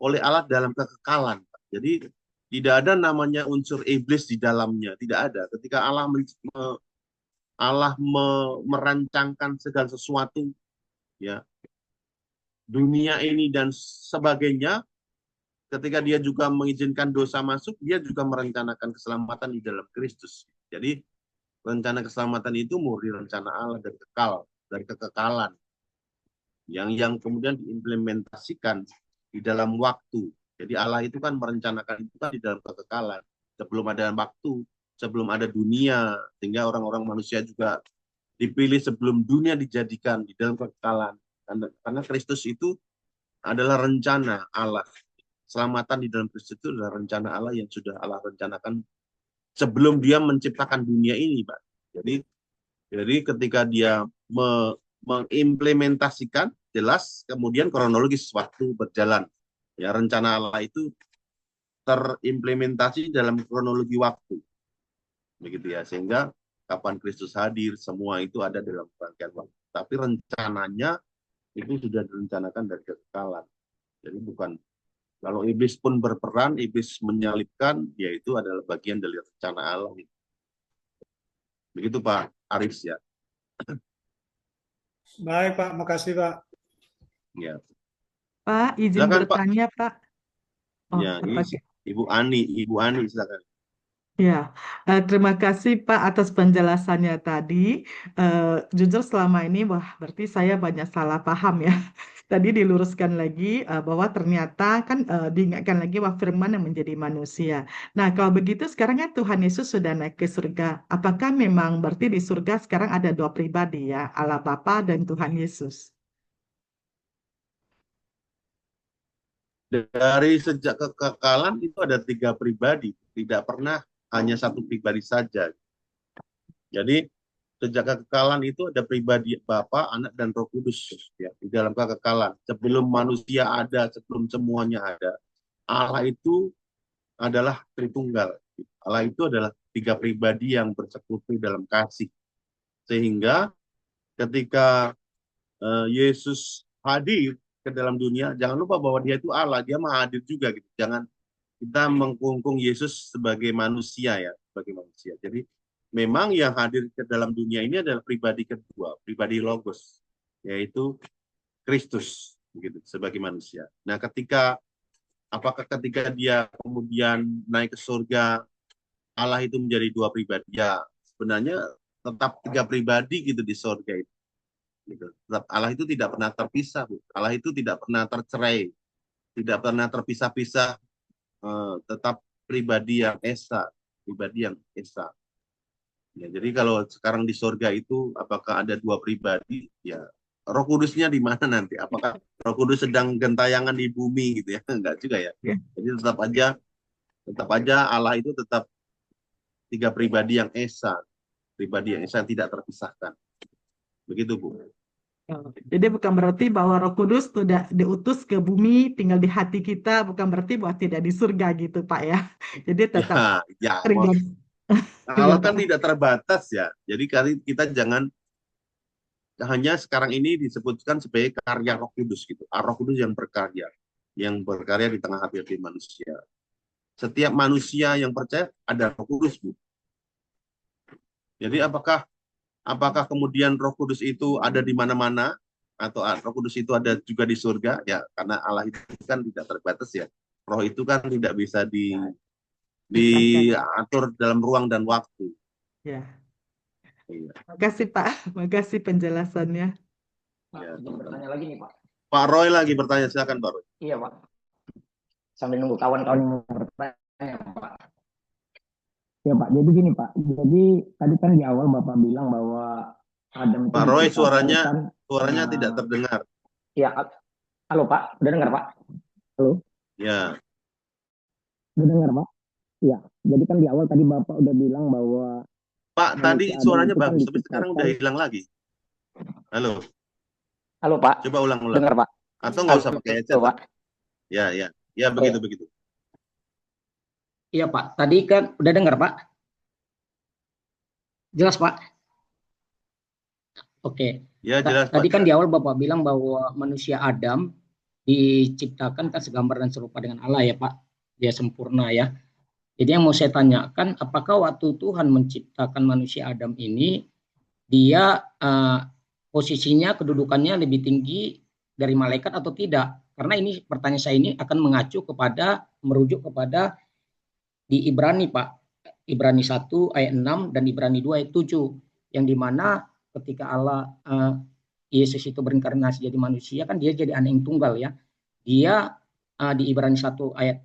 oleh Allah dalam kekekalan. Jadi tidak ada namanya unsur iblis di dalamnya, tidak ada. Ketika Allah merancangkan segala sesuatu, ya, dunia ini dan sebagainya, ketika dia juga mengizinkan dosa masuk, dia juga merencanakan keselamatan di dalam Kristus. Jadi rencana keselamatan itu murni rencana Allah dari kekekalan, yang kemudian diimplementasikan di dalam waktu. Jadi Allah itu kan merencanakan itu kan di dalam kekekalan, sebelum ada waktu, sebelum ada dunia, sehingga orang-orang manusia juga dipilih sebelum dunia dijadikan di dalam kekekalan. Karena Kristus itu adalah rencana Allah. Selamatan di dalam Kristus itu adalah rencana Allah yang sudah Allah rencanakan sebelum dia menciptakan dunia ini, Pak. Jadi ketika dia mengimplementasikan, jelas kemudian kronologis waktu berjalan. Ya, rencana Allah itu terimplementasi dalam kronologi waktu. Begitu ya, sehingga kapan Kristus hadir, semua itu ada dalam rangkaian waktu. Tapi rencananya itu sudah direncanakan dari kekekalan. Jadi bukan, kalau iblis pun berperan, iblis menyalibkan, yaitu adalah bagian dari rencana Allah. Begitu Pak Aris ya. Baik, Pak. Makasih, Pak. Ya. Pak, izin Silakan, bertanya, Pak. Oh, Ya, ini Ibu Ani silakan. Ya, terima kasih Pak atas penjelasannya tadi. Jujur selama ini, wah berarti saya banyak salah paham ya. Tadi diluruskan lagi bahwa ternyata kan diingatkan lagi bahwa firman yang menjadi manusia. Nah, kalau begitu sekarang kan Tuhan Yesus sudah naik ke surga. Apakah memang berarti di surga sekarang ada dua pribadi ya, Allah Bapa dan Tuhan Yesus? Dari sejak kekekalan itu ada 3 pribadi, tidak pernah hanya satu pribadi saja. Jadi sejak kekekalan itu ada pribadi Bapa, Anak, dan Roh Kudus ya, di dalam kekekalan. Sebelum manusia ada, sebelum semuanya ada, Allah itu adalah Tritunggal. Allah itu adalah 3 pribadi yang bersekutu dalam kasih. Sehingga ketika Yesus hadir ke dalam dunia, jangan lupa bahwa dia itu Allah, dia mah hadir juga gitu. kita mengkungkung Yesus sebagai manusia ya, sebagai manusia. Jadi memang yang hadir ke dalam dunia ini adalah pribadi kedua, pribadi Logos, yaitu Kristus, begitu, sebagai manusia. Nah, apakah ketika dia kemudian naik ke surga, Allah itu menjadi dua pribadi? Ya, sebenarnya tetap tiga pribadi gitu di surga itu. Gitu. Tetap Allah itu tidak pernah terpisah, Bu. Allah itu tidak pernah tercerai, tidak pernah terpisah-pisah, tetap pribadi yang esa, pribadi yang esa. Ya, jadi kalau sekarang di surga itu apakah ada dua pribadi? Ya, Roh Kudusnya di mana nanti? Apakah Roh Kudus sedang gentayangan di bumi gitu ya? Enggak juga ya. Jadi tetap aja Allah itu tetap tiga pribadi yang esa, pribadi yang esa yang tidak terpisahkan. Begitu, Bu. Jadi bukan berarti bahwa Roh Kudus sudah diutus ke bumi, tinggal di hati kita, bukan berarti bahwa tidak di surga gitu, Pak ya. Jadi tetap Ya, pribadi. Allah Iya, kan Pak. tidak terbatas ya. Jadi kita jangan hanya sekarang ini disebutkan sebagai karya Roh Kudus gitu. Roh Kudus yang berkarya di tengah hati-hati manusia. Setiap manusia yang percaya ada Roh Kudus, Bu. Jadi apakah kemudian Roh Kudus itu ada di mana-mana atau Roh Kudus itu ada juga di surga? Ya, karena Allah itu kan tidak terbatas ya. Roh itu kan tidak bisa diatur dalam ruang dan waktu. Ya. Iya. Makasih Pak, makasih penjelasannya. Pak, Ya, izin bertanya lagi nih Pak. Pak Roy lagi bertanya, silakan Pak Roy. Iya Pak. Sambil nunggu kawan-kawan yang mau bertanya Pak. Ya Pak, jadi gini Pak. Jadi tadi kan di awal Bapak bilang bahwa Adam itu Pak Roy, diciptakan suaranya tidak terdengar. Ya, halo Pak, udah dengar Pak? Halo, Ya, udah dengar Pak? Ya, jadi kan di awal tadi Bapak udah bilang bahwa Pak, tadi manusia Adam suaranya itu kan bagus, tapi sekarang udah diciptakan. hilang lagi. Halo, Halo Pak, coba ulang-ulang. dengar Pak? Atau nggak usah pakai headset, Pak. Ya, begitu. Iya Pak, tadi kan udah dengar Pak? Jelas Pak? Oke. Ya, jelas Pak. Tadi kan di awal Bapak bilang bahwa manusia Adam diciptakan kan segambar dan serupa dengan Allah ya Pak. Dia sempurna ya. Jadi yang mau saya tanyakan, apakah waktu Tuhan menciptakan manusia Adam ini, dia posisinya, kedudukannya lebih tinggi dari malaikat atau tidak? Karena ini pertanyaan saya ini akan merujuk kepada di Ibrani Pak. Ibrani 1 ayat 6 dan Ibrani 2 ayat 7. Yang dimana ketika Allah, Yesus itu berinkarnasi jadi manusia, kan dia jadi anak yang tunggal ya. Dia di Ibrani 1 ayat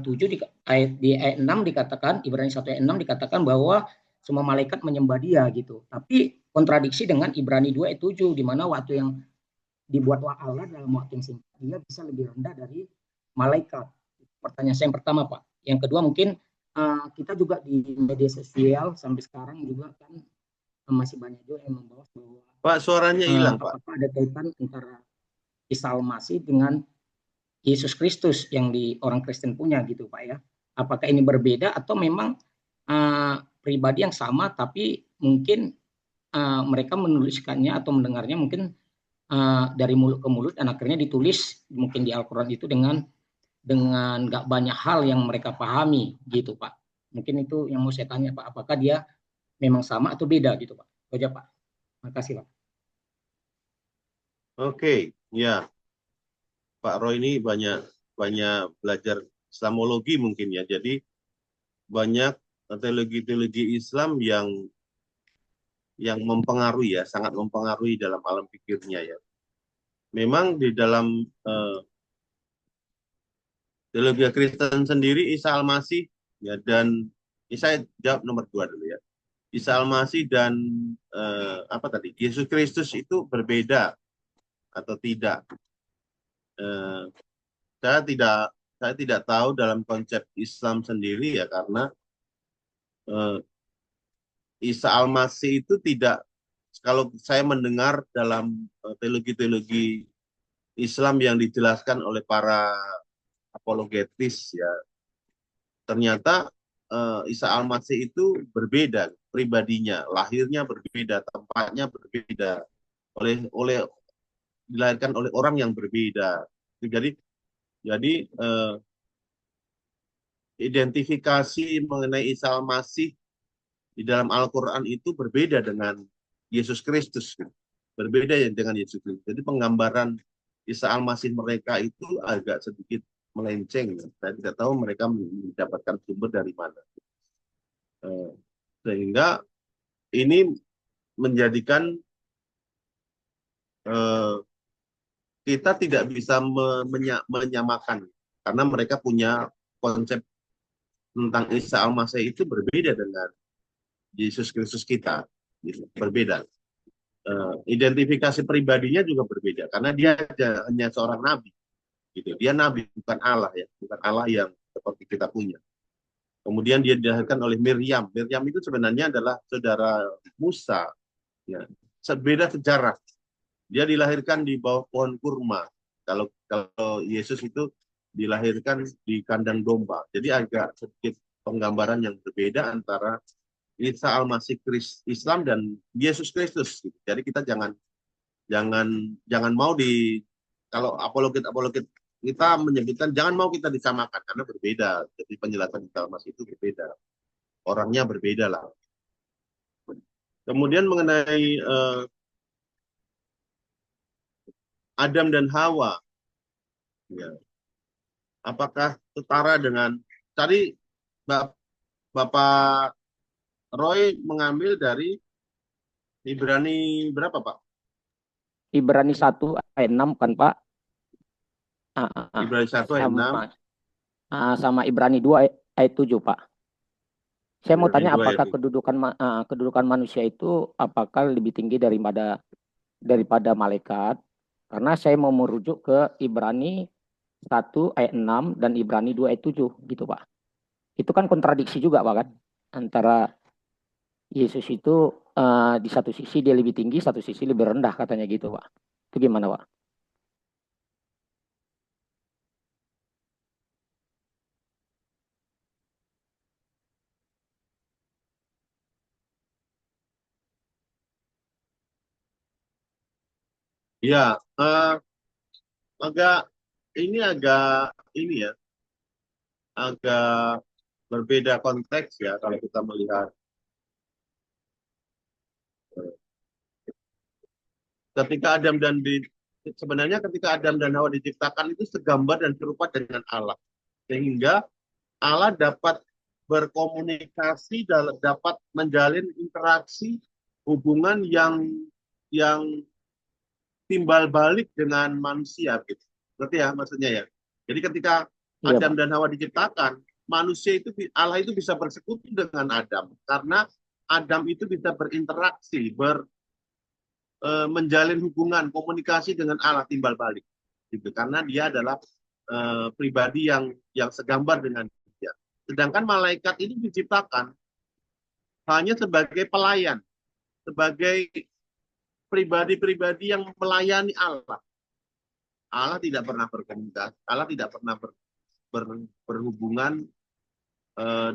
7 di ayat 6 dikatakan, Ibrani 1 ayat 6 dikatakan bahwa semua malaikat menyembah dia gitu. Tapi kontradiksi dengan Ibrani 2 ayat 7 di mana waktu yang dibuat Allah dalam waktu yang singkat dia bisa lebih rendah dari malaikat. Pertanyaan saya yang pertama Pak. Yang kedua mungkin kita juga di media sosial sampai sekarang juga kan masih banyak juga yang membahas bahwa Pak, suaranya hilang Pak. Apakah ada kaitan antara Isa Al-Masih dengan Yesus Kristus yang di orang Kristen punya gitu Pak ya. Apakah ini berbeda atau memang pribadi yang sama tapi mungkin mereka menuliskannya atau mendengarnya mungkin dari mulut ke mulut dan akhirnya ditulis mungkin di Al-Quran itu dengan nggak banyak hal yang mereka pahami gitu Pak. Mungkin itu yang mau saya tanya Pak. Apakah dia memang sama atau beda gitu Pak? Itu aja Pak. Makasih Pak. Oke, ya. Pak Roy ini banyak belajar Islamologi mungkin ya. Jadi banyak teologi Islam yang mempengaruhi ya, sangat mempengaruhi dalam alam pikirnya ya. Memang di dalam teologi Kristen sendiri Isa Al-Masih ya, dan saya jawab nomor 2 dulu ya. Isa Al-Masih dan Yesus Kristus itu berbeda atau tidak? Saya tidak tahu dalam konsep Islam sendiri ya, karena Isa Al-Masih itu tidak, kalau saya mendengar dalam teologi Islam yang dijelaskan oleh para apologetis ya, ternyata Isa Al-Masih itu berbeda pribadinya, lahirnya berbeda, tempatnya berbeda, dilahirkan oleh orang yang berbeda. Jadi identifikasi mengenai Isa Al-Masih di dalam Al-Quran itu berbeda dengan Yesus Kristus. Berbeda ya dengan Yesus Kristus. Jadi penggambaran Isa Al-Masih mereka itu agak sedikit melenceng. Saya tidak tahu mereka mendapatkan sumber dari mana. Sehingga ini menjadikan kita tidak bisa menyamakan. Karena mereka punya konsep tentang Isa Al-Masih itu berbeda dengan Yesus Kristus kita, berbeda. Identifikasi pribadinya juga berbeda karena dia hanya seorang nabi, gitu. Dia nabi, bukan Allah ya, bukan Allah yang seperti kita punya. Kemudian dia dilahirkan oleh Miriam. Miriam itu sebenarnya adalah saudara Musa, ya. Beda sejarah. Dia dilahirkan di bawah pohon kurma. Kalau Yesus itu dilahirkan di kandang domba. Jadi agak sedikit penggambaran yang berbeda antara Isa Al-Masih Islam dan Yesus Kristus. Jadi kita jangan mau kalau apologet kita menyebutkan jangan mau kita disamakan karena berbeda. Jadi penjelasan Isa Al-Masih itu berbeda. Orangnya berbeda lah. Kemudian mengenai Adam dan Hawa. Ya. Apakah setara dengan tadi Bapak Roy mengambil dari Ibrani berapa, Pak? Ibrani 1 ayat 6 kan, Pak? Ibrani 1 ayat 6. Sama Ibrani 2 ayat 7, Pak. Saya mau tanya apakah ayat kedudukan manusia itu apakah lebih tinggi daripada malaikat? Karena saya mau merujuk ke Ibrani 1 ayat 6 dan Ibrani 2 ayat 7 gitu, Pak. Itu kan kontradiksi juga, Pak, kan? Antara Yesus itu di satu sisi dia lebih tinggi, satu sisi lebih rendah katanya gitu, Pak. Itu gimana, Pak? Ya, agak berbeda konteks ya kalau kita melihat sebenarnya ketika Adam dan Hawa diciptakan itu segambar dan serupa dengan Allah, sehingga Allah dapat berkomunikasi dan dapat menjalin interaksi hubungan yang timbal balik dengan manusia gitu. Berarti ya maksudnya ya. Jadi ketika Adam dan Hawa diciptakan, manusia itu Allah itu bisa bersekutu dengan Adam karena Adam itu bisa berinteraksi, menjalin hubungan komunikasi dengan Allah timbal balik gitu karena dia adalah pribadi yang segambar dengan dia. Sedangkan malaikat ini diciptakan hanya sebagai pelayan, sebagai pribadi-pribadi yang melayani Allah. Allah tidak pernah berkomunikasi, Allah tidak pernah berhubungan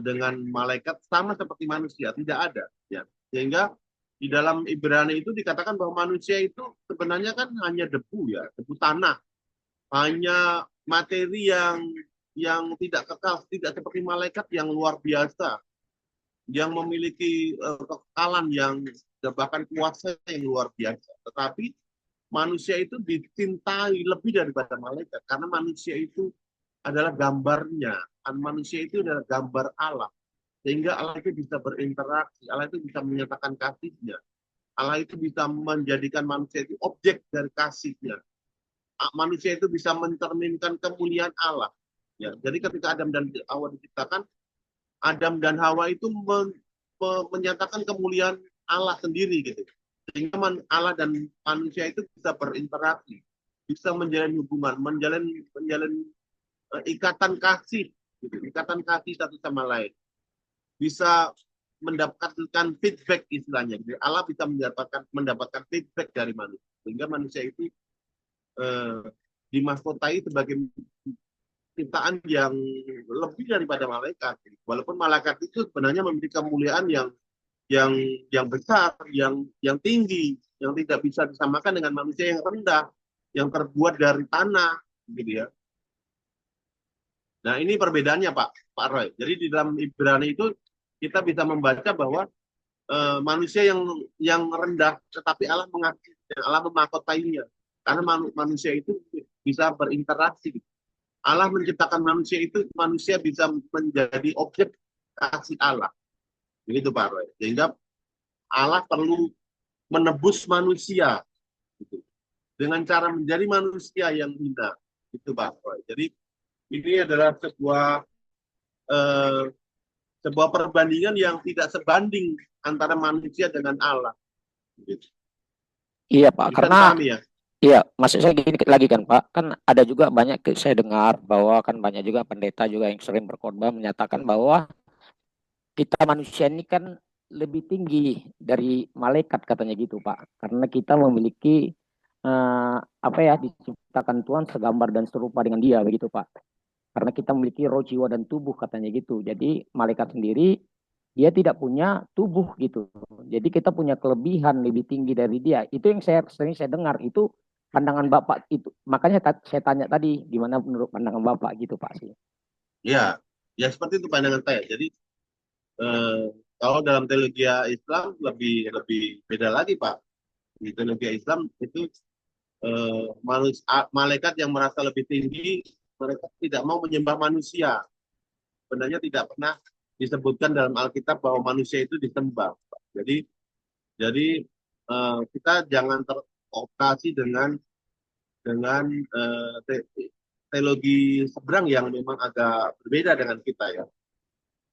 dengan malaikat sama seperti manusia, tidak ada. Ya. Sehingga di dalam Ibrani itu dikatakan bahwa manusia itu sebenarnya kan hanya debu ya, debu tanah, hanya materi yang tidak kekal, tidak seperti malaikat yang luar biasa, yang memiliki kekekalan yang bahkan kuasa yang luar biasa. Tetapi manusia itu dicintai lebih daripada malaikat karena manusia itu adalah gambarnya, manusia itu adalah gambar Allah. Sehingga Allah itu bisa berinteraksi, Allah itu bisa menyatakan kasihnya. Allah itu bisa menjadikan manusia itu objek dari kasihnya. Manusia itu bisa mencerminkan kemuliaan Allah. Ya, jadi ketika Adam dan Hawa diciptakan, Adam dan Hawa itu menyatakan kemuliaan Allah sendiri gitu. Sehingga Allah dan manusia itu bisa berinteraksi, bisa menjalin hubungan, menjalin ikatan kasih, gitu. Ikatan kasih satu sama lain. Bisa mendapatkan feedback istilahnya. Jadi Allah bisa mendapatkan feedback dari manusia. Sehingga manusia itu dimahkotai sebagai ciptaan yang lebih daripada malaikat. Walaupun malaikat itu sebenarnya memiliki kemuliaan yang besar, yang tinggi, yang tidak bisa disamakan dengan manusia yang rendah, yang terbuat dari tanah, gitu ya. Nah, ini perbedaannya Pak Roy. Jadi di dalam Ibrani itu kita bisa membaca bahwa manusia yang rendah, tetapi Allah memahkotainya. Karena manusia itu bisa berinteraksi. Allah menciptakan manusia itu, manusia bisa menjadi objek kasih Allah. Begitu Pak Roy. Sehingga Allah perlu menebus manusia gitu, dengan cara menjadi manusia yang hina. Itu Pak Roy. Jadi ini adalah eh, sebuah perbandingan yang tidak sebanding antara manusia dengan Allah. Gitu. Iya Pak, Bisa karena dipahami ya? iya, maksud saya gini lagi kan Pak, kan ada juga banyak saya dengar bahwa kan banyak juga pendeta juga yang sering berkhotbah menyatakan bahwa kita manusia ini kan lebih tinggi dari malaikat katanya gitu Pak, karena kita memiliki apa ya, diciptakan Tuhan segambar dan serupa dengan Dia begitu Pak. Karena kita memiliki roh, jiwa dan tubuh katanya gitu. Jadi malaikat sendiri dia tidak punya tubuh gitu. Jadi kita punya kelebihan lebih tinggi dari dia. Itu yang sering saya dengar, itu pandangan Bapak itu. Makanya saya tanya tadi gimana menurut pandangan Bapak gitu Pak sih. Ya, ya seperti itu pandangan saya. Jadi eh, kalau dalam teologi Islam lebih lebih beda lagi Pak. Di teologi Islam itu malaikat yang merasa lebih tinggi, mereka tidak mau menyembah manusia. Sebenarnya tidak pernah disebutkan dalam Alkitab bahwa manusia itu disembah. Jadi kita jangan teroperasi dengan teologi seberang yang memang agak berbeda dengan kita ya.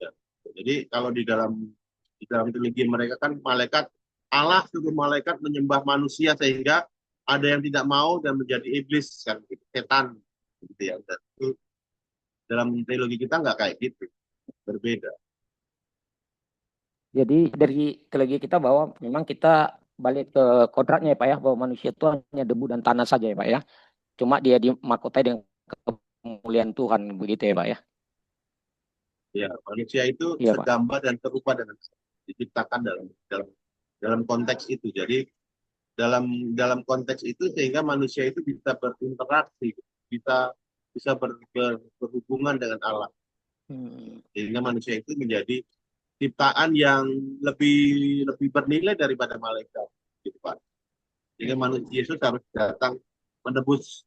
Ya. Jadi kalau di dalam teologi mereka kan malaikat, Allah suruh malaikat menyembah manusia sehingga ada yang tidak mau dan menjadi iblis kan, gitu, setan gitu ya. Dan itu dalam teologi kita nggak kayak gitu, berbeda. Jadi dari teologi kita bahwa memang kita balik ke kodratnya ya Pak ya, bahwa manusia itu hanya debu dan tanah saja ya Pak ya. Cuma dia dimahkotai dengan kemuliaan Tuhan begitu ya Pak ya. Ya, manusia itu Iya Pak. segambar dan serupa dengan diciptakan dalam dalam konteks itu. Jadi dalam konteks itu sehingga manusia itu bisa berinteraksi, bisa bisa berhubungan dengan Allah. Sehingga manusia itu menjadi ciptaan yang lebih lebih bernilai daripada malaikat, gitu Pak. Sehingga Yesus harus datang menebus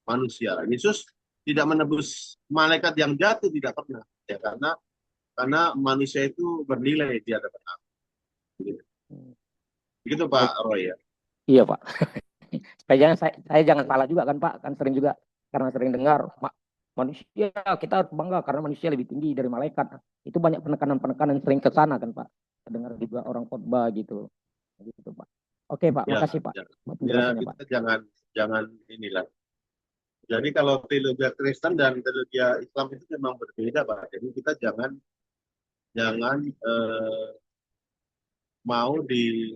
manusia. Yesus tidak menebus malaikat yang jatuh, tidak pernah, ya karena manusia itu bernilai di hadapan Allah. Begitu Pak Roy ya. Iya Pak. saya jangan salah juga kan Pak, kan sering juga karena sering dengar manusia kita harus bangga karena manusia lebih tinggi dari malaikat. Itu banyak penekanan-penekanan sering ke sana kan Pak. Dengar juga orang khotbah gitu. Gitu Pak. Oke Pak, Ya, makasih Pak ya. buat Ya, penjelasannya Pak. kita jangan inilah. Jadi kalau teologi Kristen dan teologi Islam itu memang berbeda Pak. Jadi kita jangan mau di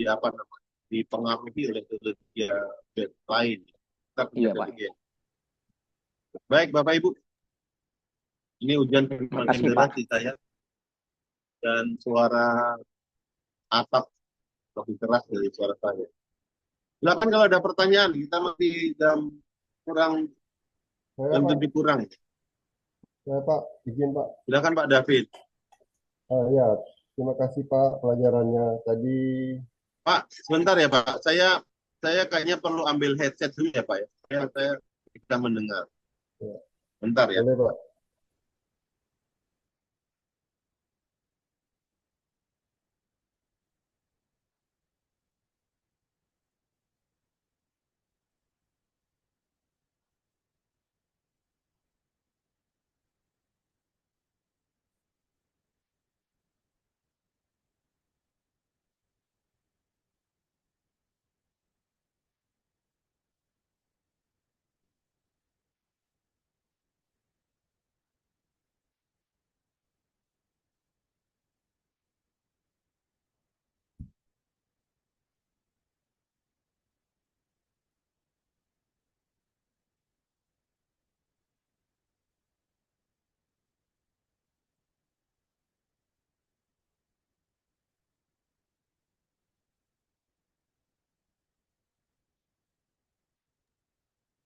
apa namanya dipengaruhi oleh teologi lain. Kita punya Iya Pak. teologi. Baik Bapak Ibu, ini hujan semakin Makasih deras Pak. di saya dan suara atap lebih keras dari suara saya. Silakan kalau ada pertanyaan, kita masih jam kurang Saya jam Pak, 7 kurang. saya Pak, izin Pak. Silakan Pak David. Ya, terima kasih Pak pelajarannya tadi. Pak, sebentar ya Pak. Saya kayaknya perlu ambil headset dulu ya Pak ya. Saya bisa mendengar. Ya, Bentar ya. boleh Pak.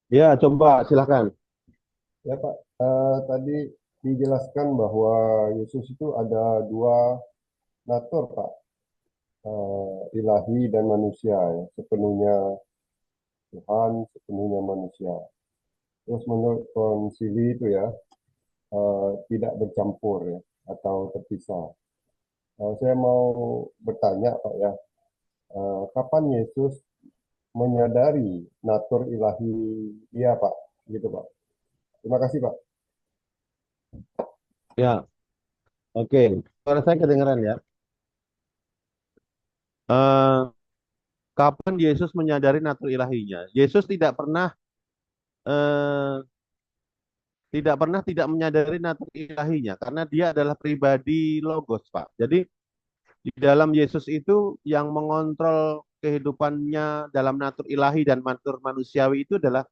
Ya, coba silakan. Ya Pak, tadi dijelaskan bahwa Yesus itu ada dua natur Pak, ilahi dan manusia ya, sepenuhnya Tuhan, sepenuhnya manusia. Terus menurut konsili itu ya, tidak bercampur ya, atau terpisah. Saya mau bertanya Pak ya, kapan Yesus menyadari natur ilahi dia Pak, gitu Pak. Terima kasih Pak. Ya, oke. Suara saya kedengaran ya. Eh, Kapan Yesus menyadari natur ilahinya? Yesus eh, tidak menyadari natur ilahinya karena dia adalah pribadi logos, Pak. Jadi di dalam Yesus itu yang mengontrol kehidupannya dalam natur ilahi dan natur manusiawi itu adalah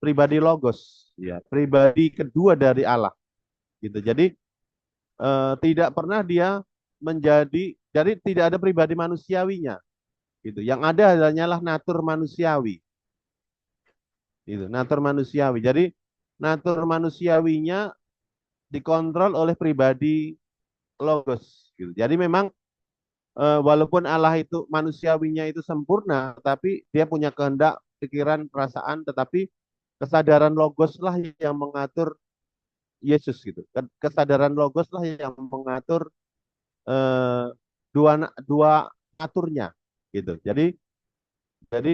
pribadi logos, ya, pribadi kedua dari Allah, gitu. Jadi tidak pernah dia jadi tidak ada pribadi manusiawinya, gitu. Yang ada hanyalah natur manusiawi, gitu, natur manusiawi. Jadi natur manusiawinya dikontrol oleh pribadi logos, gitu. Jadi memang walaupun Allah itu manusiawinya itu sempurna, tapi dia punya kehendak, pikiran, perasaan, tetapi kesadaran logos lah yang mengatur Yesus, gitu. Kesadaran logos lah yang mengatur eh, dua aturnya, gitu. Jadi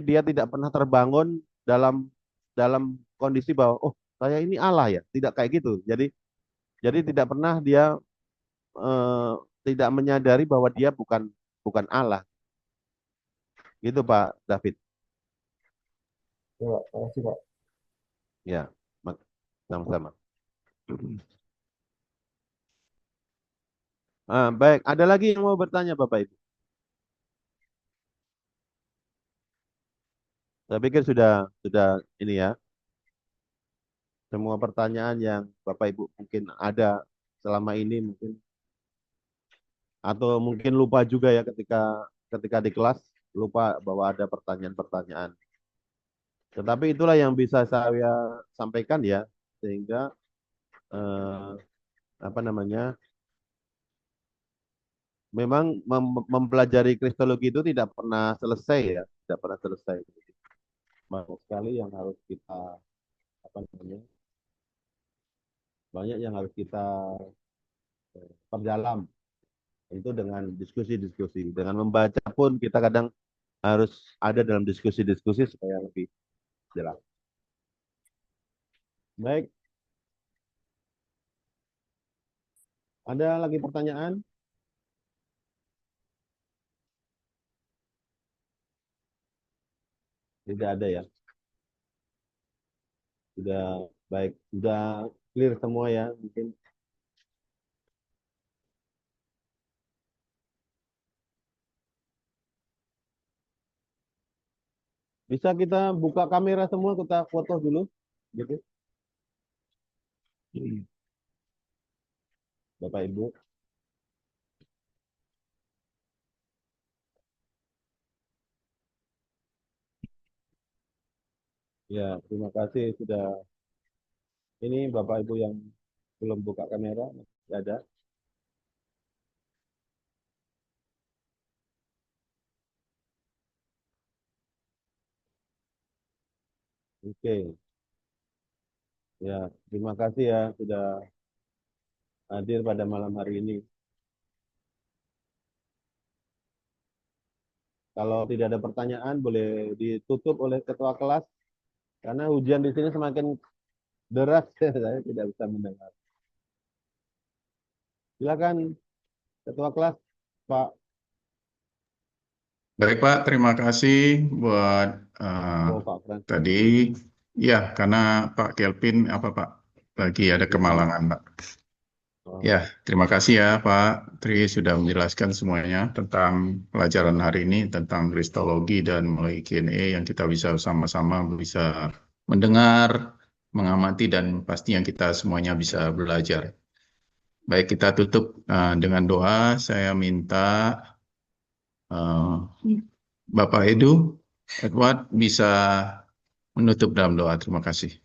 dia tidak pernah terbangun dalam dalam kondisi bahwa oh saya ini Allah ya, tidak kayak gitu. Jadi tidak pernah dia eh, tidak menyadari bahwa dia bukan bukan Allah, gitu Pak David. Ya, Pak. Terima kasih Pak. Ya, sama-sama. Baik, ada lagi yang mau bertanya Bapak Ibu? Saya pikir sudah ini ya. Semua pertanyaan yang Bapak Ibu mungkin ada selama ini mungkin atau mungkin lupa juga ya ketika di kelas lupa bahwa ada pertanyaan-pertanyaan. Tetapi itulah yang bisa saya sampaikan ya sehingga eh, apa namanya? Memang mempelajari kristologi itu tidak pernah selesai ya, tidak pernah selesai. Banyak sekali yang harus kita apa namanya? Banyak yang harus kita perdalam. Itu dengan diskusi-diskusi, dengan membaca pun kita kadang harus ada dalam diskusi-diskusi supaya lebih jelas. Baik, ada lagi pertanyaan? Tidak ada ya. Sudah baik, sudah clear semua ya mungkin. Bisa kita buka kamera semua, kita foto dulu, gitu. Bapak Ibu. Ya, terima kasih sudah. Ini Bapak Ibu yang belum buka kamera, masih ada. Oke. Ya, terima kasih ya sudah hadir pada malam hari ini. Kalau tidak ada pertanyaan, boleh ditutup oleh ketua kelas. Karena hujan di sini semakin deras, saya tidak bisa mendengar. Silakan ketua kelas, Pak. Baik Pak, terima kasih buat Pak Frans. tadi. Ya, karena Pak Kelvin apa Pak lagi ada kemalangan Pak. Ya, terima kasih ya Pak Tri sudah menjelaskan semuanya tentang pelajaran hari ini tentang kristologi dan melalui Q&A yang kita bisa sama-sama bisa mendengar, mengamati dan pastinya kita semuanya bisa belajar. Baik, kita tutup dengan doa. Saya minta Bapak Edward bisa menutup dalam doa. Terima kasih.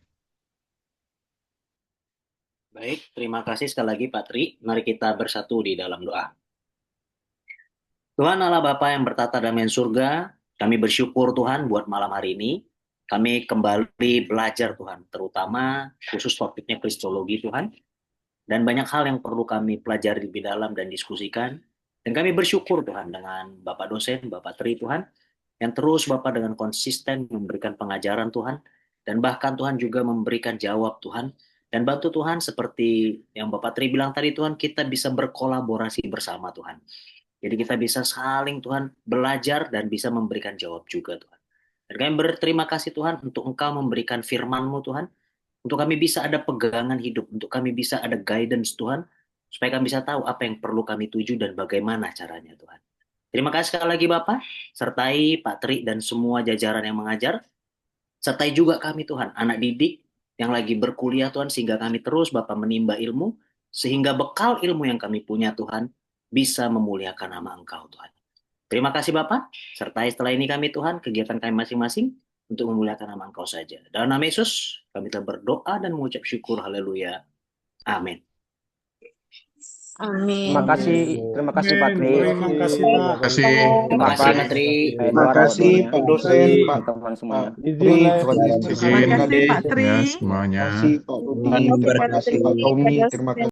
Baik, terima kasih sekali lagi Pak Tri. Mari kita bersatu di dalam doa. Tuhan Allah Bapa yang bertata dalam surga, kami bersyukur Tuhan buat malam hari ini. Kami kembali belajar Tuhan, terutama khusus topiknya Kristologi Tuhan. Dan banyak hal yang perlu kami pelajari lebih dalam dan diskusikan. Dan kami bersyukur Tuhan dengan Bapak dosen, Bapak Tri Tuhan, yang terus Bapak dengan konsisten memberikan pengajaran Tuhan. Dan bahkan Tuhan juga memberikan jawab Tuhan. Dan bantu Tuhan seperti yang Bapak Tri bilang tadi Tuhan, kita bisa berkolaborasi bersama Tuhan. Jadi kita bisa saling Tuhan belajar dan bisa memberikan jawab juga Tuhan. Dan kami berterima kasih Tuhan untuk Engkau memberikan firman-Mu Tuhan. Untuk kami bisa ada pegangan hidup, untuk kami bisa ada guidance Tuhan. Supaya kami bisa tahu apa yang perlu kami tuju dan bagaimana caranya Tuhan. Terima kasih sekali lagi Bapak, sertai Pak Tri dan semua jajaran yang mengajar. Sertai juga kami Tuhan, anak didik yang lagi berkuliah Tuhan, sehingga kami terus Bapak menimba ilmu, sehingga bekal ilmu yang kami punya Tuhan, bisa memuliakan nama Engkau Tuhan. Terima kasih Bapak, sertai setelah ini kami Tuhan, kegiatan kami masing-masing, untuk memuliakan nama Engkau saja. Dalam nama Yesus, kami telah berdoa dan mengucap syukur, haleluya. Amin. Amin. Terima kasih Pak Tri. Terima kasih Pak. Terima kasih Pak Tri. Terima kasih Pak dosen, Pak teman semuanya. Izin, Terima kasih Pak Tri. semuanya. Terima kasih Pak Budi, Terima terima kasih kasih Pak Pak Tommy, Tri. terima kasih